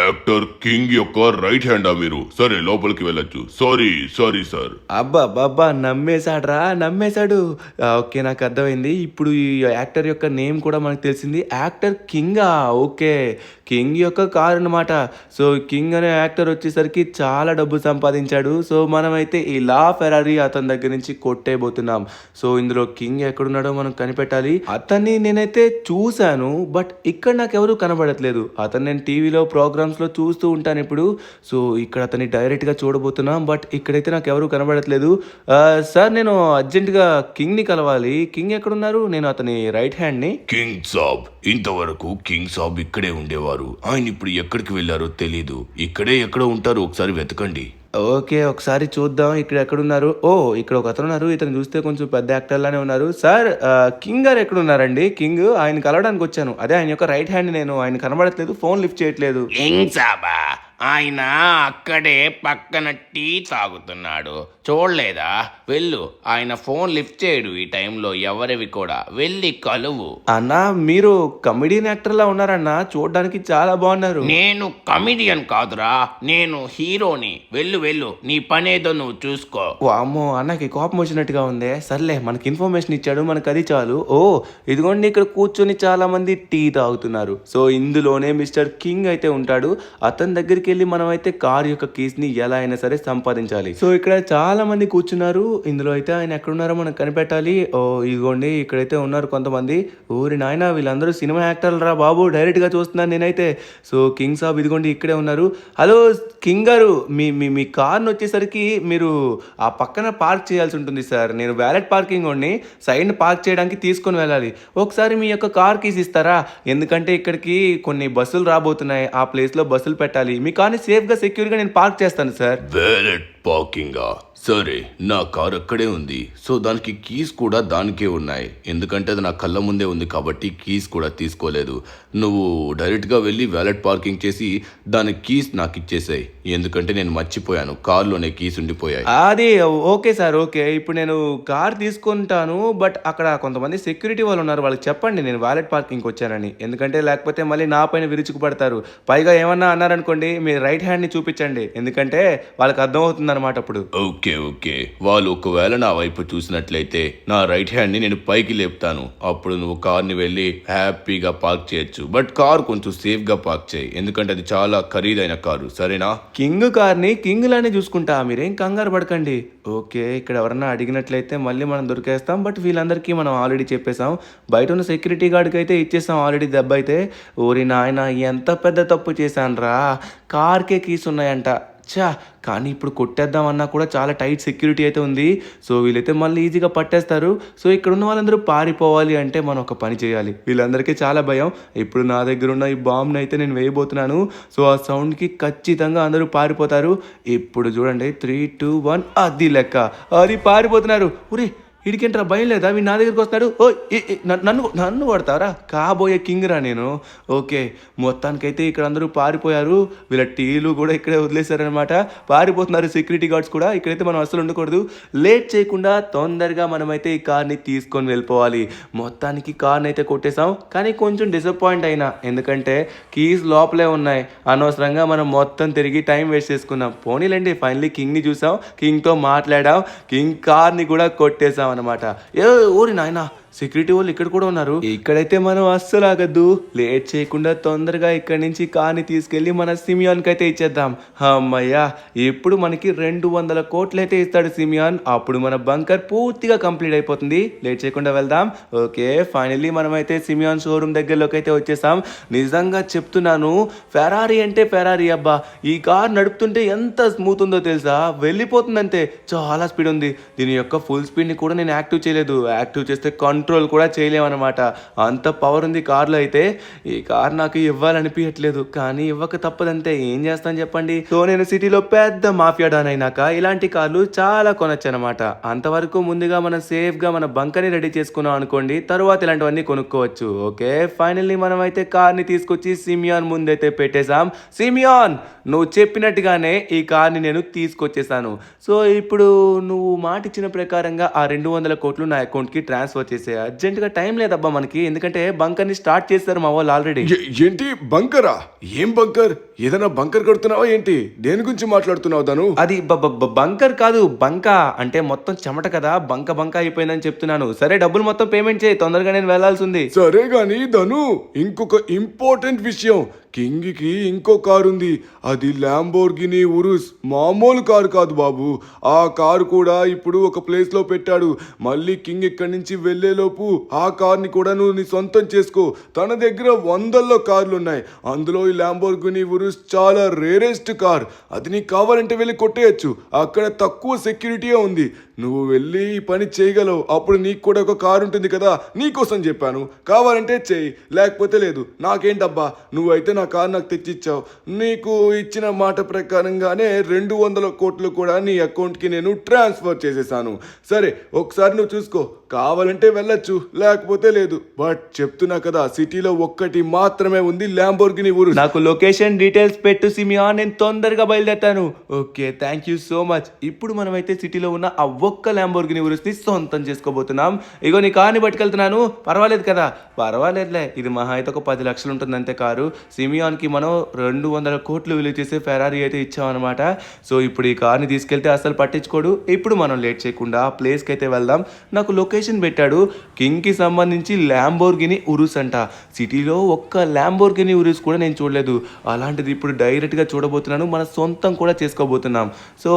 యాక్టర్ కింగ్ యొక్క రైట్ హ్యాండా మీరు? సరే, లోపలికి వెళ్ళ వెళ్ళొచ్చు. Sorry sir. అబ్బా బాబా నమ్మేశాడు. ఓకే, నాకు అర్థమైంది. ఇప్పుడు ఈ యాక్టర్ యొక్క నేమ్ కూడా మనకు తెలిసింది. యాక్టర్ కింగా. ఓకే, కింగ్ యొక్క కారు అనమాట. సో కింగ్ అనే యాక్టర్ వచ్చేసరికి చాలా డబ్బు సంపాదించాడు. సో మనమైతే ఈ లా ఫెరారీ అతని దగ్గర నుంచి కొట్టేయబోతున్నాం. సో ఇందులో కింగ్ ఎక్కడున్నాడో మనం కనిపెట్టాలి. అతన్ని నేనైతే చూశాను, బట్ ఇక్కడ నాకు ఎవరు కనబడట్లేదు. అతను నేను టీవీలో ప్రోగ్రామ్స్లో చూస్తూ ఉంటాను ఇప్పుడు. సో ఇక్కడ అతన్ని డైరెక్ట్గా చూడబోతున్నాం, బట్ ఇక్కడైతే నాకు ఎవరు కనబడట్లేదు. సార్, నేను అర్జెంటుగా కింగ్ని కలవాలి. కింగ్ ఎక్కడున్నారు? నేను అతని రైట్ హ్యాండ్ని. కింగ్ సాబ్, ఇంతవరకు కింగ్ సాబ్ ఇక్కడే ఉండేవారు. ఆయన ఇప్పుడు ఎక్కడికి వెళ్ళారో తెలీదు. ఇక్కడే ఎక్కడో ఉంటారు, ఒకసారి వెతకండి. ఓకే, ఒకసారి చూద్దాం ఇక్కడ ఎక్కడున్నారు. ఓ, ఇక్కడ ఒక అతను ఉన్నారు. ఇతను చూస్తే కొంచెం పెద్ద యాక్టర్ లానే ఉన్నారు. సార్, కింగ్ గారు ఎక్కడున్నారండి? కింగ్, ఆయన కలవడానికి వచ్చాను. అదే ఆయన యొక్క రైట్ హ్యాండ్. నేను ఆయన కనబడట్లేదు, ఫోన్ లిఫ్ట్ చేయట్లేదు. కింగ్ సాబా, ఆయన అక్కడే పక్కన టీ తాగుతున్నాడు, చూడలేదా? వెళ్ళు, ఆయన ఫోన్ లిఫ్ట్ చేయడు ఈ టైంలో ఎవరివి కూడా. వెళ్ళి కలువు. అన్నా, మీరు కమెడియన్ యాక్టర్ లా ఉన్నారన్నా, చూడడానికి చాలా బాగున్నారు. నేను కమిడియన్ కాదురా, నేను హీరోని. వెళ్ళు, నీ పనేదో నువ్వు చూసుకో. వామ్మో, అన్నకి కోపం వచ్చినట్టుగా ఉందే. సర్లే, మనకి ఇన్ఫర్మేషన్ ఇచ్చాడు, మనకు అది చాలు. ఓ, ఇదిగోండి, ఇక్కడ కూర్చొని చాలా మంది టీ తాగుతున్నారు. సో ఇందులోనే మిస్టర్ కింగ్ అయితే ఉంటాడు. అతని దగ్గరికి వెళ్ళి మనం అయితే కార్ యొక్క కీస్ ని ఎలా అయినా సరే సంపాదించాలి. సో ఇక్కడ చాలా మంది కూర్చున్నారు. ఇందులో అయితే ఆయన ఎక్కడున్నారో మనం కనిపెట్టాలి. ఓ, ఇదిగోండి, ఇక్కడైతే ఉన్నారు కొంతమంది. ఊరి నాయన, వీళ్ళందరూ సినిమా యాక్టర్లు రా బాబు, డైరెక్ట్ గా చూస్తున్నాను నేనైతే. సో కింగ్ సాబ్ ఇదిగోండి ఇక్కడే ఉన్నారు. హలో కింగ్ గారు, మీ కార్ని వచ్చేసరికి మీరు ఆ పక్కన పార్క్ చేయాల్సి ఉంటుంది సార్. నేను వ్యాలెట్ పార్కింగ్ వాడిని, సైడ్ పార్క్ చేయడానికి తీసుకొని వెళ్ళాలి. ఒకసారి మీ యొక్క కార్ కీస్ ఇస్తారా? ఎందుకంటే ఇక్కడికి కొన్ని బస్సులు రాబోతున్నాయి, ఆ ప్లేస్లో బస్సులు పెట్టాలి. మీ కార్ని సేఫ్గా సెక్యూర్గా నేను పార్క్ చేస్తాను సార్. వ్యాలెట్ పార్కింగా? సరే, నా కార్ అక్కడే ఉంది. సో దానికి కీస్ కూడా దానికే ఉన్నాయి. ఎందుకంటే అది నా కళ్ళ ముందే ఉంది కాబట్టి కీస్ కూడా తీసుకోలేదు. నువ్వు డైరెక్ట్గా వెళ్ళి వ్యాలెట్ పార్కింగ్ చేసి దాని కీస్ నాకు ఇచ్చేసాయి. ఎందుకంటే నేను మర్చిపోయాను, కార్లోనే కీస్ ఉండిపోయాయి. అది ఓకే సార్, ఓకే. ఇప్పుడు నేను కార్ తీసుకుంటాను, బట్ అక్కడ కొంతమంది సెక్యూరిటీ వాళ్ళు ఉన్నారు, వాళ్ళకి చెప్పండి నేను వ్యాలెట్ పార్కింగ్కి వచ్చానని. ఎందుకంటే లేకపోతే మళ్ళీ నా పైన విరుచుకు పడతారు. పైగా ఏమన్నా అన్నారనుకోండి, మీ రైట్ హ్యాండ్ని చూపించండి, ఎందుకంటే వాళ్ళకి అర్థమవుతుంది అనమాట అప్పుడు. ఓకే, వాళ్ళు ఒకవేళ నా వైపు చూసినట్లయితే నా రైట్ హ్యాండ్ని నేను పైకి లేపుతాను. అప్పుడు నువ్వు కార్ని వెళ్ళి హ్యాపీగా పార్క్ చేయొచ్చు. బట్ కార్ కొంచెం సేఫ్గా పార్క్ చేయి, ఎందుకంటే అది చాలా ఖరీదైన కారు, సరేనా? కింగ్ కార్ని కింగ్ లానే చూసుకుంటా, మీరేం కంగారు పడకండి. ఓకే, ఇక్కడ ఎవరన్నా అడిగినట్లయితే మళ్ళీ మనం దొరికేస్తాం. బట్ వీళ్ళందరికీ మనం ఆల్రెడీ చెప్పేసాం. బయట ఉన్న సెక్యూరిటీ గార్డ్కి అయితే ఇచ్చేస్తాం ఆల్రెడీ దెబ్బ అయితే. ఓరి నాయన, ఎంత పెద్ద తప్పు చేశాను రా, కార్కే కీస్ ఉన్నాయంట. చా, కానీ ఇప్పుడు కొట్టేద్దామన్నా కూడా చాలా టైట్ సెక్యూరిటీ అయితే ఉంది. సో వీళ్ళైతే మళ్ళీ ఈజీగా పట్టేస్తారు. సో ఇక్కడ ఉన్న వాళ్ళందరూ పారిపోవాలి అంటే మనం ఒక పని చేయాలి. వీళ్ళందరికీ చాలా భయం. ఇప్పుడు నా దగ్గర ఉన్న ఈ బాంబ్ని అయితే నేను వేయబోతున్నాను. సో ఆ సౌండ్కి ఖచ్చితంగా అందరూ పారిపోతారు. ఇప్పుడు చూడండి, 3, 2, 1, అది లెక్క. అది పారిపోతున్నారు. ఉరే, వీడికేంట్రా భయం లేదా? వీడు నా దగ్గరికి వస్తాడు. ఓ, నన్ను కొడతారా? కాబోయే కింగ్ రా నేను. ఓకే, మొత్తానికైతే ఇక్కడ అందరూ పారిపోయారు. వీళ్ళ టీలు కూడా ఇక్కడే వదిలేశారనమాట. పారిపోతున్నారు సెక్యూరిటీ గార్డ్స్ కూడా. ఇక్కడైతే మనం అసలు ఉండకూడదు. లేట్ చేయకుండా తొందరగా మనమైతే ఈ కార్ని తీసుకొని వెళ్ళిపోవాలి. మొత్తానికి కార్ని అయితే కొట్టేసాం, కానీ కొంచెం డిసప్పాయింట్ అయినా, ఎందుకంటే కీస్ లోపలే ఉన్నాయి. అనవసరంగా మనం మొత్తం తిరిగి టైం వేస్ట్ చేసుకున్నాం. పోనీలేండి, ఫైనలీ కింగ్ని చూసాం, కింగ్తో మాట్లాడాం, కింగ్ కార్ని కూడా కొట్టేసాం అనమాట. ఊరి నాయన, సెక్యూరిటీ వాళ్ళు ఇక్కడ కూడా ఉన్నారు. ఇక్కడైతే మనం అస్సలు ఆగద్దు. లేట్ చేయకుండా తొందరగా ఇక్కడి నుంచి కార్ని తీసుకెళ్లి మన సిమియాన్కి అయితే ఇచ్చేద్దాం. అమ్మయ్యా, ఇప్పుడు మనకి 200 కోట్లు అయితే ఇస్తాడు సిమియాన్. అప్పుడు మన బంకర్ పూర్తిగా కంప్లీట్ అయిపోతుంది. లేట్ చేయకుండా వెళ్దాం. ఓకే, ఫైనల్లీ మనమైతే సిమియాన్ షోరూమ్ దగ్గరలోకి అయితే వచ్చేసాం. నిజంగా చెప్తున్నాను, ఫెరారీ అంటే ఫెరారీ అబ్బా. ఈ కార్ నడుపుతుంటే ఎంత స్మూత్ ఉందో తెలుసా, వెళ్ళిపోతుందంతే. చాలా స్పీడ్ ఉంది. దీని యొక్క ఫుల్ స్పీడ్ని కూడా నేను యాక్టివ్ చేయలేదు. యాక్టివ్ చేస్తే కంట్రోల్ కూడా చేయలేమన్నమాట. అంత పవర్ ఉంది కార్లో అయితే. ఈ కార్ నాకు ఇవ్వాలనిపించట్లేదు, కానీ ఇవ్వక తప్పదంతే. ఏం చేస్తాను చెప్పండి. సో నేను సిటీలో పెద్ద మాఫియా డాన్ అయినాక ఇలాంటి కార్లు చాలా కొనొచ్చు అనమాట. అంతవరకు ముందుగా మనం సేఫ్గా మన బంకని రెడీ చేసుకున్నాం అనుకోండి, తర్వాత ఇలాంటివన్నీ కొనుక్కోవచ్చు. ఓకే, ఫైనల్లీ మనం అయితే కార్ని తీసుకొచ్చి సిమియాన్ ముందైతే పెట్టేశాం. సిమియాన్, నువ్వు చెప్పినట్టుగానే ఈ కార్ని నేను తీసుకొచ్చేసాను. సో ఇప్పుడు నువ్వు మాట ఇచ్చిన ప్రకారంగా ఆ 200 కోట్లు నా అకౌంట్కి ట్రాన్స్ఫర్ చేసే. అర్జెంటుగా టైం లేదబ్బా మనకి, ఎందుకంటే బంకర్ని స్టార్ట్ చేస్తారు మా వాళ్ళు ఆల్రెడీ. ఏంటి బంకరా? ఏం బంకర్? ఏదైనా బంకర్ కడుతున్నావా ఏంటి? దేని గురించి మాట్లాడుతున్నావు ధను? అది బంకర్ కాదు, బంక అంటే మొత్తం చెమట కదా, బంక అయిపోయిందని చెప్తున్నాను. సరే డబ్బులు మొత్తం పేమెంట్ చేయి, తొందరగా నేను వెళ్లాల్సి ఉంది. సరే గాని ధను, ఇంకొక ఇంపార్టెంట్ విషయం, కింగ్కి ఇంకో కారు ఉంది. అది ల్యాంబోర్గిని ఉరుస్, మామూలు కారు కాదు బాబు. ఆ కారు కూడా ఇప్పుడు ఒక ప్లేస్ లో పెట్టాడు. మళ్ళీ కింగ్ ఇక్కడి నుంచి వెళ్లేలోపు ఆ కార్ని కూడా నువ్వు నీ సొంతం చేసుకో. తన దగ్గర వందల్లో కార్లు ఉన్నాయి, అందులో ఈ ల్యాంబోర్గిని ఉరుస్ చాలా రేరెస్ట్ కార్. అది నీకు కావాలంటే వెళ్ళి కొట్టేయచ్చు, అక్కడ తక్కువ సెక్యూరిటీయే ఉంది. నువ్వు వెళ్ళి ఈ పని చేయగలవు, అప్పుడు నీకు కూడా ఒక కారు ఉంటుంది కదా. నీకోసం చెప్పాను, కావాలంటే చెయ్యి, లేకపోతే లేదు. నాకేంటబ్బా, నువ్వైతే నా కారు నాకు తెచ్చిచ్చావు. నీకు ఇచ్చిన మాట ప్రకారంగానే 200 కోట్లు కూడా నీ అకౌంట్కి నేను ట్రాన్స్ఫర్ చేసేసాను. సరే ఒకసారి నువ్వు చూసుకో, కావాలంటే వెళ్ళొచ్చు, లేకపోతే లేదు. బట్ చెప్తున్నా కదా, సిటీలో ఒక్కటి మాత్రమే ఉంది ల్యాంబోర్గిని ఉరుస్. నాకు లొకేషన్ డీటెయిల్స్ పెట్టు సిమియాన్, నేను తొందరగా బయలుదేరుతాను. Okay, thank you so much. ఇప్పుడు మనమైతే సిటీలో ఉన్న ఆ ఒక్క ల్యాంబోర్గిని ఉరుస్ని సొంతం చేసుకోబోతున్నాం. ఇగో నీ కార్ని పట్టుకెళ్తున్నాను, పర్వాలేదు కదా? పర్వాలేదులే, ఇది మహా అయితే ఒక 10 లక్షలు ఉంటుంది అంతే కారు. సిమియాన్కి మనం 200 కోట్లు విలువ చేసే ఫెరారీ అయితే ఇచ్చామన్నమాట. సో ఇప్పుడు ఈ కార్ని తీసుకెళ్తే అసలు పట్టించుకోడు. ఇప్పుడు మనం లేట్ చేయకుండా ఆ ప్లేస్కి అయితే వెళ్దాం. నాకు లొకేషన్ పెట్టాడు, కింగ్కి సంబంధించి ల్యాంబోర్గిని ఉరుస్ అంట. సిటీలో ఒక్క ల్యాంబోర్గిని ఉరుస్ కూడా నేను చూడలేదు. అలాంటిది ఇప్పుడు డైరెక్ట్గా చూడబోతున్నాను, మన సొంతం కూడా చేసుకోబోతున్నాం. సో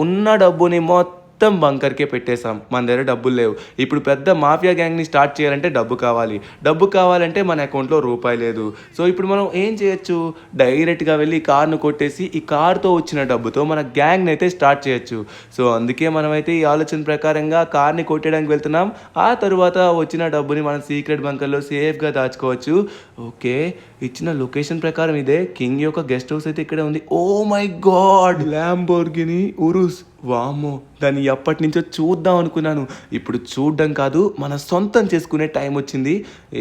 ఉన్న డబ్బుని మొత్తం బంకర్కే పెట్టేశాం. మన దగ్గర డబ్బులు లేవు. ఇప్పుడు పెద్ద మాఫియా గ్యాంగ్ని స్టార్ట్ చేయాలంటే డబ్బు కావాలంటే మన అకౌంట్లో రూపాయి లేదు. సో ఇప్పుడు మనం ఏం చేయొచ్చు, డైరెక్ట్గా వెళ్ళి కార్ను కొట్టేసి ఈ కార్తో వచ్చిన డబ్బుతో మన గ్యాంగ్ని అయితే స్టార్ట్ చేయొచ్చు. సో అందుకే మనమైతే ఈ ఆలోచన ప్రకారంగా కార్ని కొట్టేయడానికి వెళ్తున్నాం. ఆ తరువాత వచ్చిన డబ్బుని మనం సీక్రెట్ బంకర్లో సేఫ్గా దాచుకోవచ్చు. ఓకే, ఇచ్చిన లొకేషన్ ప్రకారం ఇదే. కింగ్ యొక్క గెస్ట్ హౌస్ అయితే ఇక్కడే ఉంది. Oh my god, Lamborghini Urus. వామ్మో, దాన్ని ఎప్పటి నుంచో చూద్దాం అనుకున్నాను. ఇప్పుడు చూడడం కాదు, మన సొంతం చేసుకునే టైం వచ్చింది.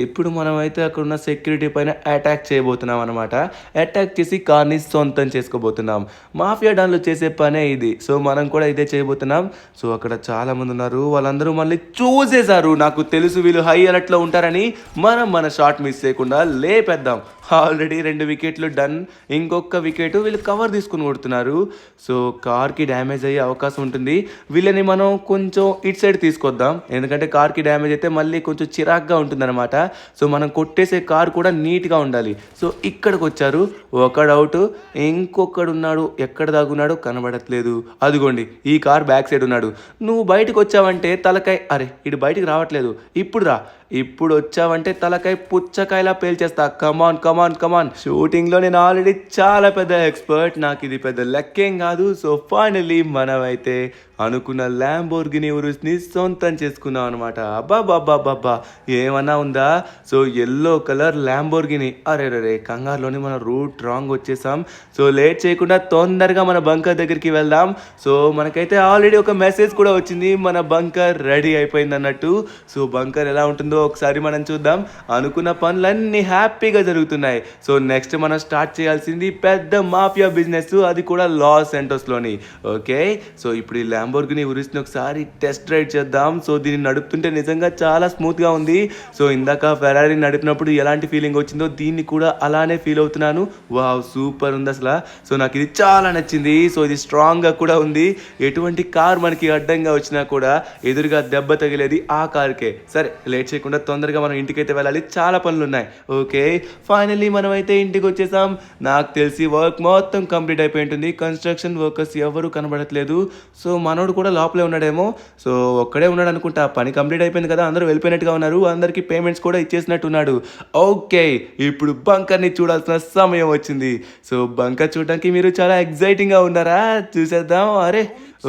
ఇప్పుడు మనమైతే అక్కడ ఉన్న సెక్యూరిటీ పైన అటాక్ చేయబోతున్నాం అనమాట. అటాక్ చేసి కార్ని సొంతం చేసుకోబోతున్నాం. మాఫియా డాన్లు చేసే పనే ఇది. సో మనం కూడా ఇదే చేయబోతున్నాం. సో అక్కడ చాలా మంది ఉన్నారు, వాళ్ళందరూ మళ్ళీ చూసేశారు. నాకు తెలుసు వీళ్ళు హై అలర్ట్లో ఉంటారని. మనం మన షాట్ మిస్ చేయకుండా లేపేద్దాం. ఆల్రెడీ 2 వికెట్లు డన్, ఇంకొక వికెట్ వీళ్ళు కవర్ తీసుకుని కొడుతున్నారు. సో కార్కి డ్యామేజ్ అయ్యే అవకాశం ఉంటుంది. వీళ్ళని మనం కొంచెం ఇటు సైడ్ తీసుకొద్దాం, ఎందుకంటే కార్కి డ్యామేజ్ అయితే మళ్ళీ కొంచెం చిరాగ్గా ఉంటుందన్నమాట. సో మనం కొట్టేసే కార్ కూడా నీట్గా ఉండాలి. సో ఇక్కడికి వచ్చారు, ఒకడు అవుట్, ఇంకొకడు ఉన్నాడు. ఎక్కడ దాగున్నాడు కనబడట్లేదు. అదిగోండి, ఈ కార్ బ్యాక్ సైడ్ ఉన్నాడు. నువ్వు బయటకు వచ్చావంటే తలకాయ, అరే ఇటు బయటికి రావట్లేదు, ఇప్పుడు రా. ఇప్పుడు వచ్చావంటే తలకాయ పుచ్చకాయలా పేల్చేస్తా. కమాన్ కమాన్ కమాన్. షూటింగ్లో నేను ఆల్రెడీ చాలా పెద్ద ఎక్స్పర్ట్, నాకు ఇది పెద్ద లెక్కేం కాదు. సో ఫైనల్లీ మనమైతే అనుకున్న ల్యాంబోర్గిని ఉరుస్ని సొంతం చేసుకున్నాం అనమాట. అబ్బాబ్బాబ్బాబ్బా, ఏమన్నా ఉందా? So yellow colour Lamborghini. అరే కంగారులోని మన రూట్ రాంగ్ వచ్చేసాం. సో లేట్ చేయకుండా తొందరగా మన బంకర్ దగ్గరికి వెళ్దాం. సో మనకైతే ఆల్రెడీ ఒక మెసేజ్ కూడా వచ్చింది, మన బంకర్ రెడీ అయిపోయింది అన్నట్టు. సో బంకర్ ఎలా ఉంటుందో ఒకసారి మనం చూద్దాం. అనుకున్న పనులన్నీ హ్యాపీగా జరుగుతున్నాయి. సో నెక్స్ట్ మనం స్టార్ట్ చేయాల్సింది పెద్ద మాఫియా బిజినెస్, అది కూడా లాస్ ఏంటోస్లోని. ఓకే, సో ఇప్పుడు ఈ ల్యాంబోర్గిని ఉరుస్ని ఒకసారి టెస్ట్ రైడ్ చేద్దాం. సో దీన్ని నడుపుతుంటే నిజంగా చాలా స్మూత్గా ఉంది. సో ఇందాక ఫెరారీ నడిపినప్పుడు ఎలాంటి ఫీలింగ్ వచ్చిందో దీన్ని కూడా అలానే ఫీల్ అవుతున్నాను. వావ్, సూపర్ ఉంది అసలు. సో నాకు ఇది చాలా నచ్చింది. సో ఇది స్ట్రాంగ్గా కూడా ఉంది. ఎటువంటి కార్ మనకి అడ్డంగా వచ్చినా కూడా ఎదురుగా దెబ్బ తగిలేది ఆ కార్కే. సరే లేట్ చేయకుండా తొందరగా మనం ఇంటికైతే వెళ్ళాలి, చాలా పనులు ఉన్నాయి. ఓకే, ఫైనల్లీ మనం అయితే ఇంటికి వచ్చేసాం. నాకు తెలిసి వర్క్ మొత్తం కంప్లీట్ అయిపోయి ఉంటుంది. కన్స్ట్రక్షన్ వర్కర్స్ ఎవరు కనబడట్లేదు. సో మనోడు కూడా లోపలే ఉన్నాడేమో. సో ఒక్కడే ఉన్నాడు అనుకుంటా. పని కంప్లీట్ అయిపోయింది కదా, అందరూ వెళ్ళిపోయినట్టుగా ఉన్నారు. అందరికీ పేమెంట్స్ కూడా ఇచ్చేసినట్టున్నాడు. ఓకే, ఇప్పుడు బంకర్ని చూడాల్సిన సమయం వచ్చింది. సో బంకర్ చూడడానికి మీరు చాలా ఎగ్జైటింగ్గా ఉన్నారా? చూసేద్దాం. అరే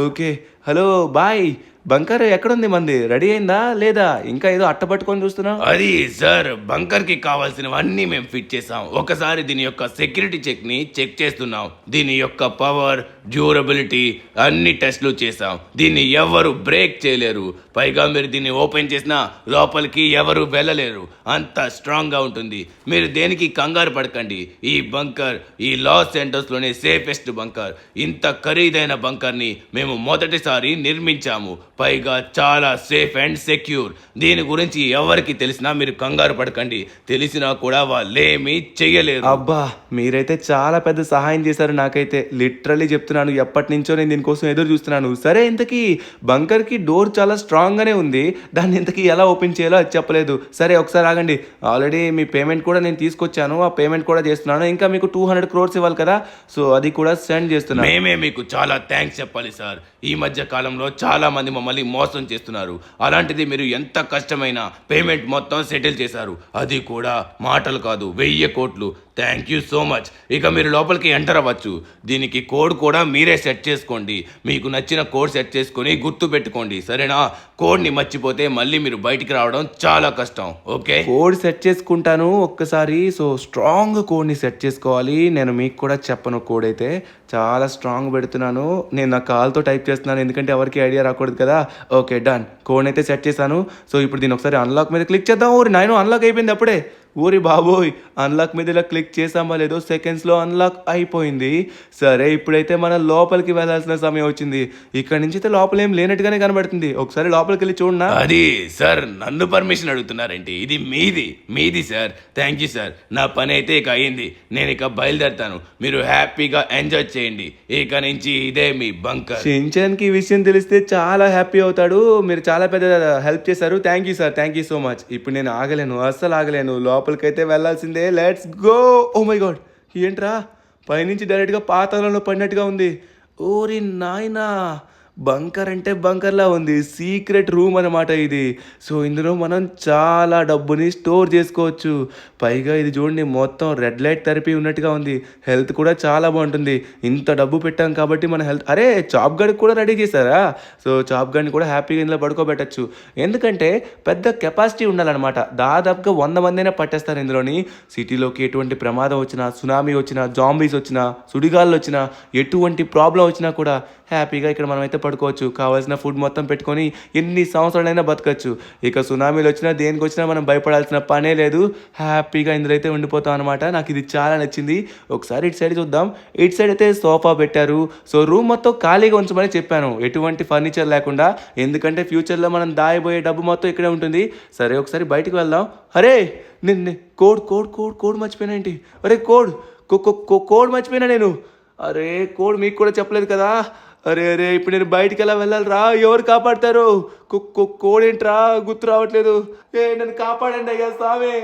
ఓకే, హలో బాయ్. బంకర్ ఎక్కడుంది? మంది రెడీ అయిందా లేదా? ఇంకా ఏదో అట్ట పట్టుకొని చూస్తున్నాం. అది సార్, బంకర్కి కావాల్సినవన్నీ మేము ఫిట్ చేసాం. ఒకసారి దీని యొక్క సెక్యూరిటీ చెక్ని చెక్ చేస్తున్నాం. దీని యొక్క పవర్, డ్యూరబిలిటీ అన్ని టెస్ట్లు చేసాం. దీన్ని ఎవరు బ్రేక్ చేయలేరు. పైగా మీరు దీన్ని ఓపెన్ చేసినా లోపలికి ఎవరు వెళ్ళలేరు, అంత స్ట్రాంగ్గా ఉంటుంది. మీరు దేనికి కంగారు పడకండి. ఈ బంకర్ ఈ లాస్ ఏంటోస్లోనే సేఫెస్ట్ బంకర్. ఇంత ఖరీదైన బంకర్ని మేము మొదటిసారి నిర్మించాము. పైగా చాలా సేఫ్ అండ్ సెక్యూర్. దీని గురించి ఎవరికి తెలిసినా మీరు కంగారు పడకండి. తెలిసినా కూడా వాళ్ళేమీ చెయ్యలేరు. అబ్బా, మీరైతే చాలా పెద్ద సహాయం చేశారు నాకైతే. లిటరల్లీ చెప్తున్నాను, ఎప్పటి నుంచో నేను దీనికోసం ఎదురు చూస్తున్నాను. సరే, ఇంతకీ బంకర్కి డోర్ చాలా స్ట్రాంగ్గానే ఉంది, దాన్ని ఇంతకీ ఎలా ఓపెన్ చేయాలో అది చెప్పలేదు. సరే ఒకసారి ఆగండి, ఆల్రెడీ మీ పేమెంట్ కూడా నేను తీసుకొచ్చాను, ఆ పేమెంట్ కూడా చేస్తున్నాను. ఇంకా మీకు 200 crores ఇవ్వాలి కదా, సో అది కూడా సెండ్ చేస్తున్నాను. మేమే మీకు చాలా థ్యాంక్స్ చెప్పాలి సార్. ఈ మధ్య కాలంలో చాలా మంది మమ్మల్ని మోసం చేస్తున్నారు. అలాంటిది మీరు ఎంత కష్టమైన పేమెంట్ మొత్తం సెటిల్ చేశారు, అది కూడా మాటలు కాదు, 1000 కోట్లు. Thank you so much. ఇక మీరు లోపలికి ఎంటర్ అవ్వచ్చు. దీనికి కోడ్ కూడా మీరే సెట్ చేసుకోండి. మీకు నచ్చిన కోడ్ సెట్ చేసుకొని గుర్తు పెట్టుకోండి, సరేనా? కోడ్ని మర్చిపోతే మళ్ళీ మీరు బయటికి రావడం చాలా కష్టం. ఓకే, కోడ్ సెట్ చేసుకుంటాను ఒక్కసారి. సో స్ట్రాంగ్ కోడ్ని సెట్ చేసుకోవాలి. నేను మీకు కూడా చెప్పను, కోడ్ అయితే చాలా స్ట్రాంగ్ పెడుతున్నాను. నేను నా కాల్తో టైప్ చేస్తున్నాను, ఎందుకంటే ఎవరికి ఐడియా రాకూడదు కదా. Okay, done. కోడ్ అయితే సెట్ చేశాను. సో ఇప్పుడు దీని ఒకసారి అన్లాక్ మీద క్లిక్ చేద్దాం. ఊరి నాయన, అన్లాక్ అయిపోయింది అప్పుడే. ఊరి బాబోయ్, అన్లాక్ మీద ఇలా క్లిక్ చేసామా లేదో సెకండ్స్లో అన్లాక్ అయిపోయింది. సరే, ఇప్పుడైతే మనం లోపలికి వెళ్ళాల్సిన సమయం వచ్చింది. ఇక్కడ నుంచి అయితే లోపల ఏం లేనట్టుగానే కనబడుతుంది. ఒకసారి లోపలికి వెళ్ళి చూడనా? అది సార్, నన్ను పర్మిషన్ అడుగుతున్నారేంటి? ఇది మీది సార్. Thank you sir. నా పని అయితే ఇక అయ్యింది. నేను ఇక బయలుదేరుతాను. మీరు హ్యాపీగా ఎంజాయ్ చేయండి. ఇక నుంచి ఇదే మీ బంకర్. షించాన్కి ఈ విషయం తెలిస్తే చాలా హ్యాపీ అవుతాడు. మీరు చాలా పెద్ద హెల్ప్ చేశారు. Thank you sir, thank you so much. ఇప్పుడు నేను ఆగలేను, అస్సలు ఆగలేను. లోపలికైతే వెళ్ళాల్సిందే. Let's go. Oh my god, ఏంట్రా పైనుంచి డైరెక్ట్గా పాతాళంలో పడినట్టుగా ఉంది. ఓరి నాయనా, బంకర్ అంటే బంకర్లా ఉంది. సీక్రెట్ రూమ్ అనమాట ఇది. సో ఇందులో మనం చాలా డబ్బుని స్టోర్ చేసుకోవచ్చు. పైగా ఇది చూడండి, మొత్తం రెడ్ లైట్ థెరపీ ఉన్నట్టుగా ఉంది. హెల్త్ కూడా చాలా బాగుంటుంది. ఇంత డబ్బు పెట్టాం కాబట్టి మన హెల్త్. అరే, చాప్ గడికి కూడా రెడీ చేశారా? సో చాప్ గడిని కూడా హ్యాపీగా ఇందులో పడుకోబెట్టచ్చు. ఎందుకంటే పెద్ద కెపాసిటీ ఉండాలన్నమాట. దాదాపుగా 100 మందైనా పట్టేస్తారు ఇందులోని. సిటీలోకి ఎటువంటి ప్రమాదం వచ్చినా, సునామీ వచ్చినా, జాంబీస్ వచ్చినా, సుడిగాళ్ళు వచ్చినా, ఎటువంటి ప్రాబ్లం వచ్చినా కూడా హ్యాపీగా ఇక్కడ మనమైతే పడుకోవచ్చు. కావాల్సిన ఫుడ్ మొత్తం పెట్టుకొని ఎన్ని సంవత్సరాలైనా బతకచ్చు. ఇక సునామీలు వచ్చినా దేనికి వచ్చినా మనం భయపడాల్సిన పనే లేదు. హ్యాపీగా ఇందులో అయితే ఉండిపోతాం అనమాట. నాకు ఇది చాలా నచ్చింది. ఒకసారి ఇటు సైడ్ చూద్దాం. ఇటు సైడ్ అయితే సోఫా పెట్టారు. సో రూమ్ మొత్తం ఖాళీగా ఉంచమని చెప్పాను, ఎటువంటి ఫర్నిచర్ లేకుండా. ఎందుకంటే ఫ్యూచర్లో మనం దాయబోయే డబ్బు మొత్తం ఇక్కడే ఉంటుంది. సరే, ఒకసారి బయటికి వెళ్దాం. అరే, నిన్ను కోడ్ కోడ్ కోడ్ కోడ్ మర్చిపోయినా ఏంటి? అరే, కోడ్ మర్చిపోయినా నేను. అరే, కోడ్ మీకు కూడా చెప్పలేదు కదా. అరే అరే, ఇప్పుడు నేను బయటికి ఎలా వెళ్ళాలిరా? ఎవరు కాపాడతారు? కోడ్ ఏంట్రా గుర్తు రావట్లేదు. నన్ను కాపాడండి అయ్యా, సామే.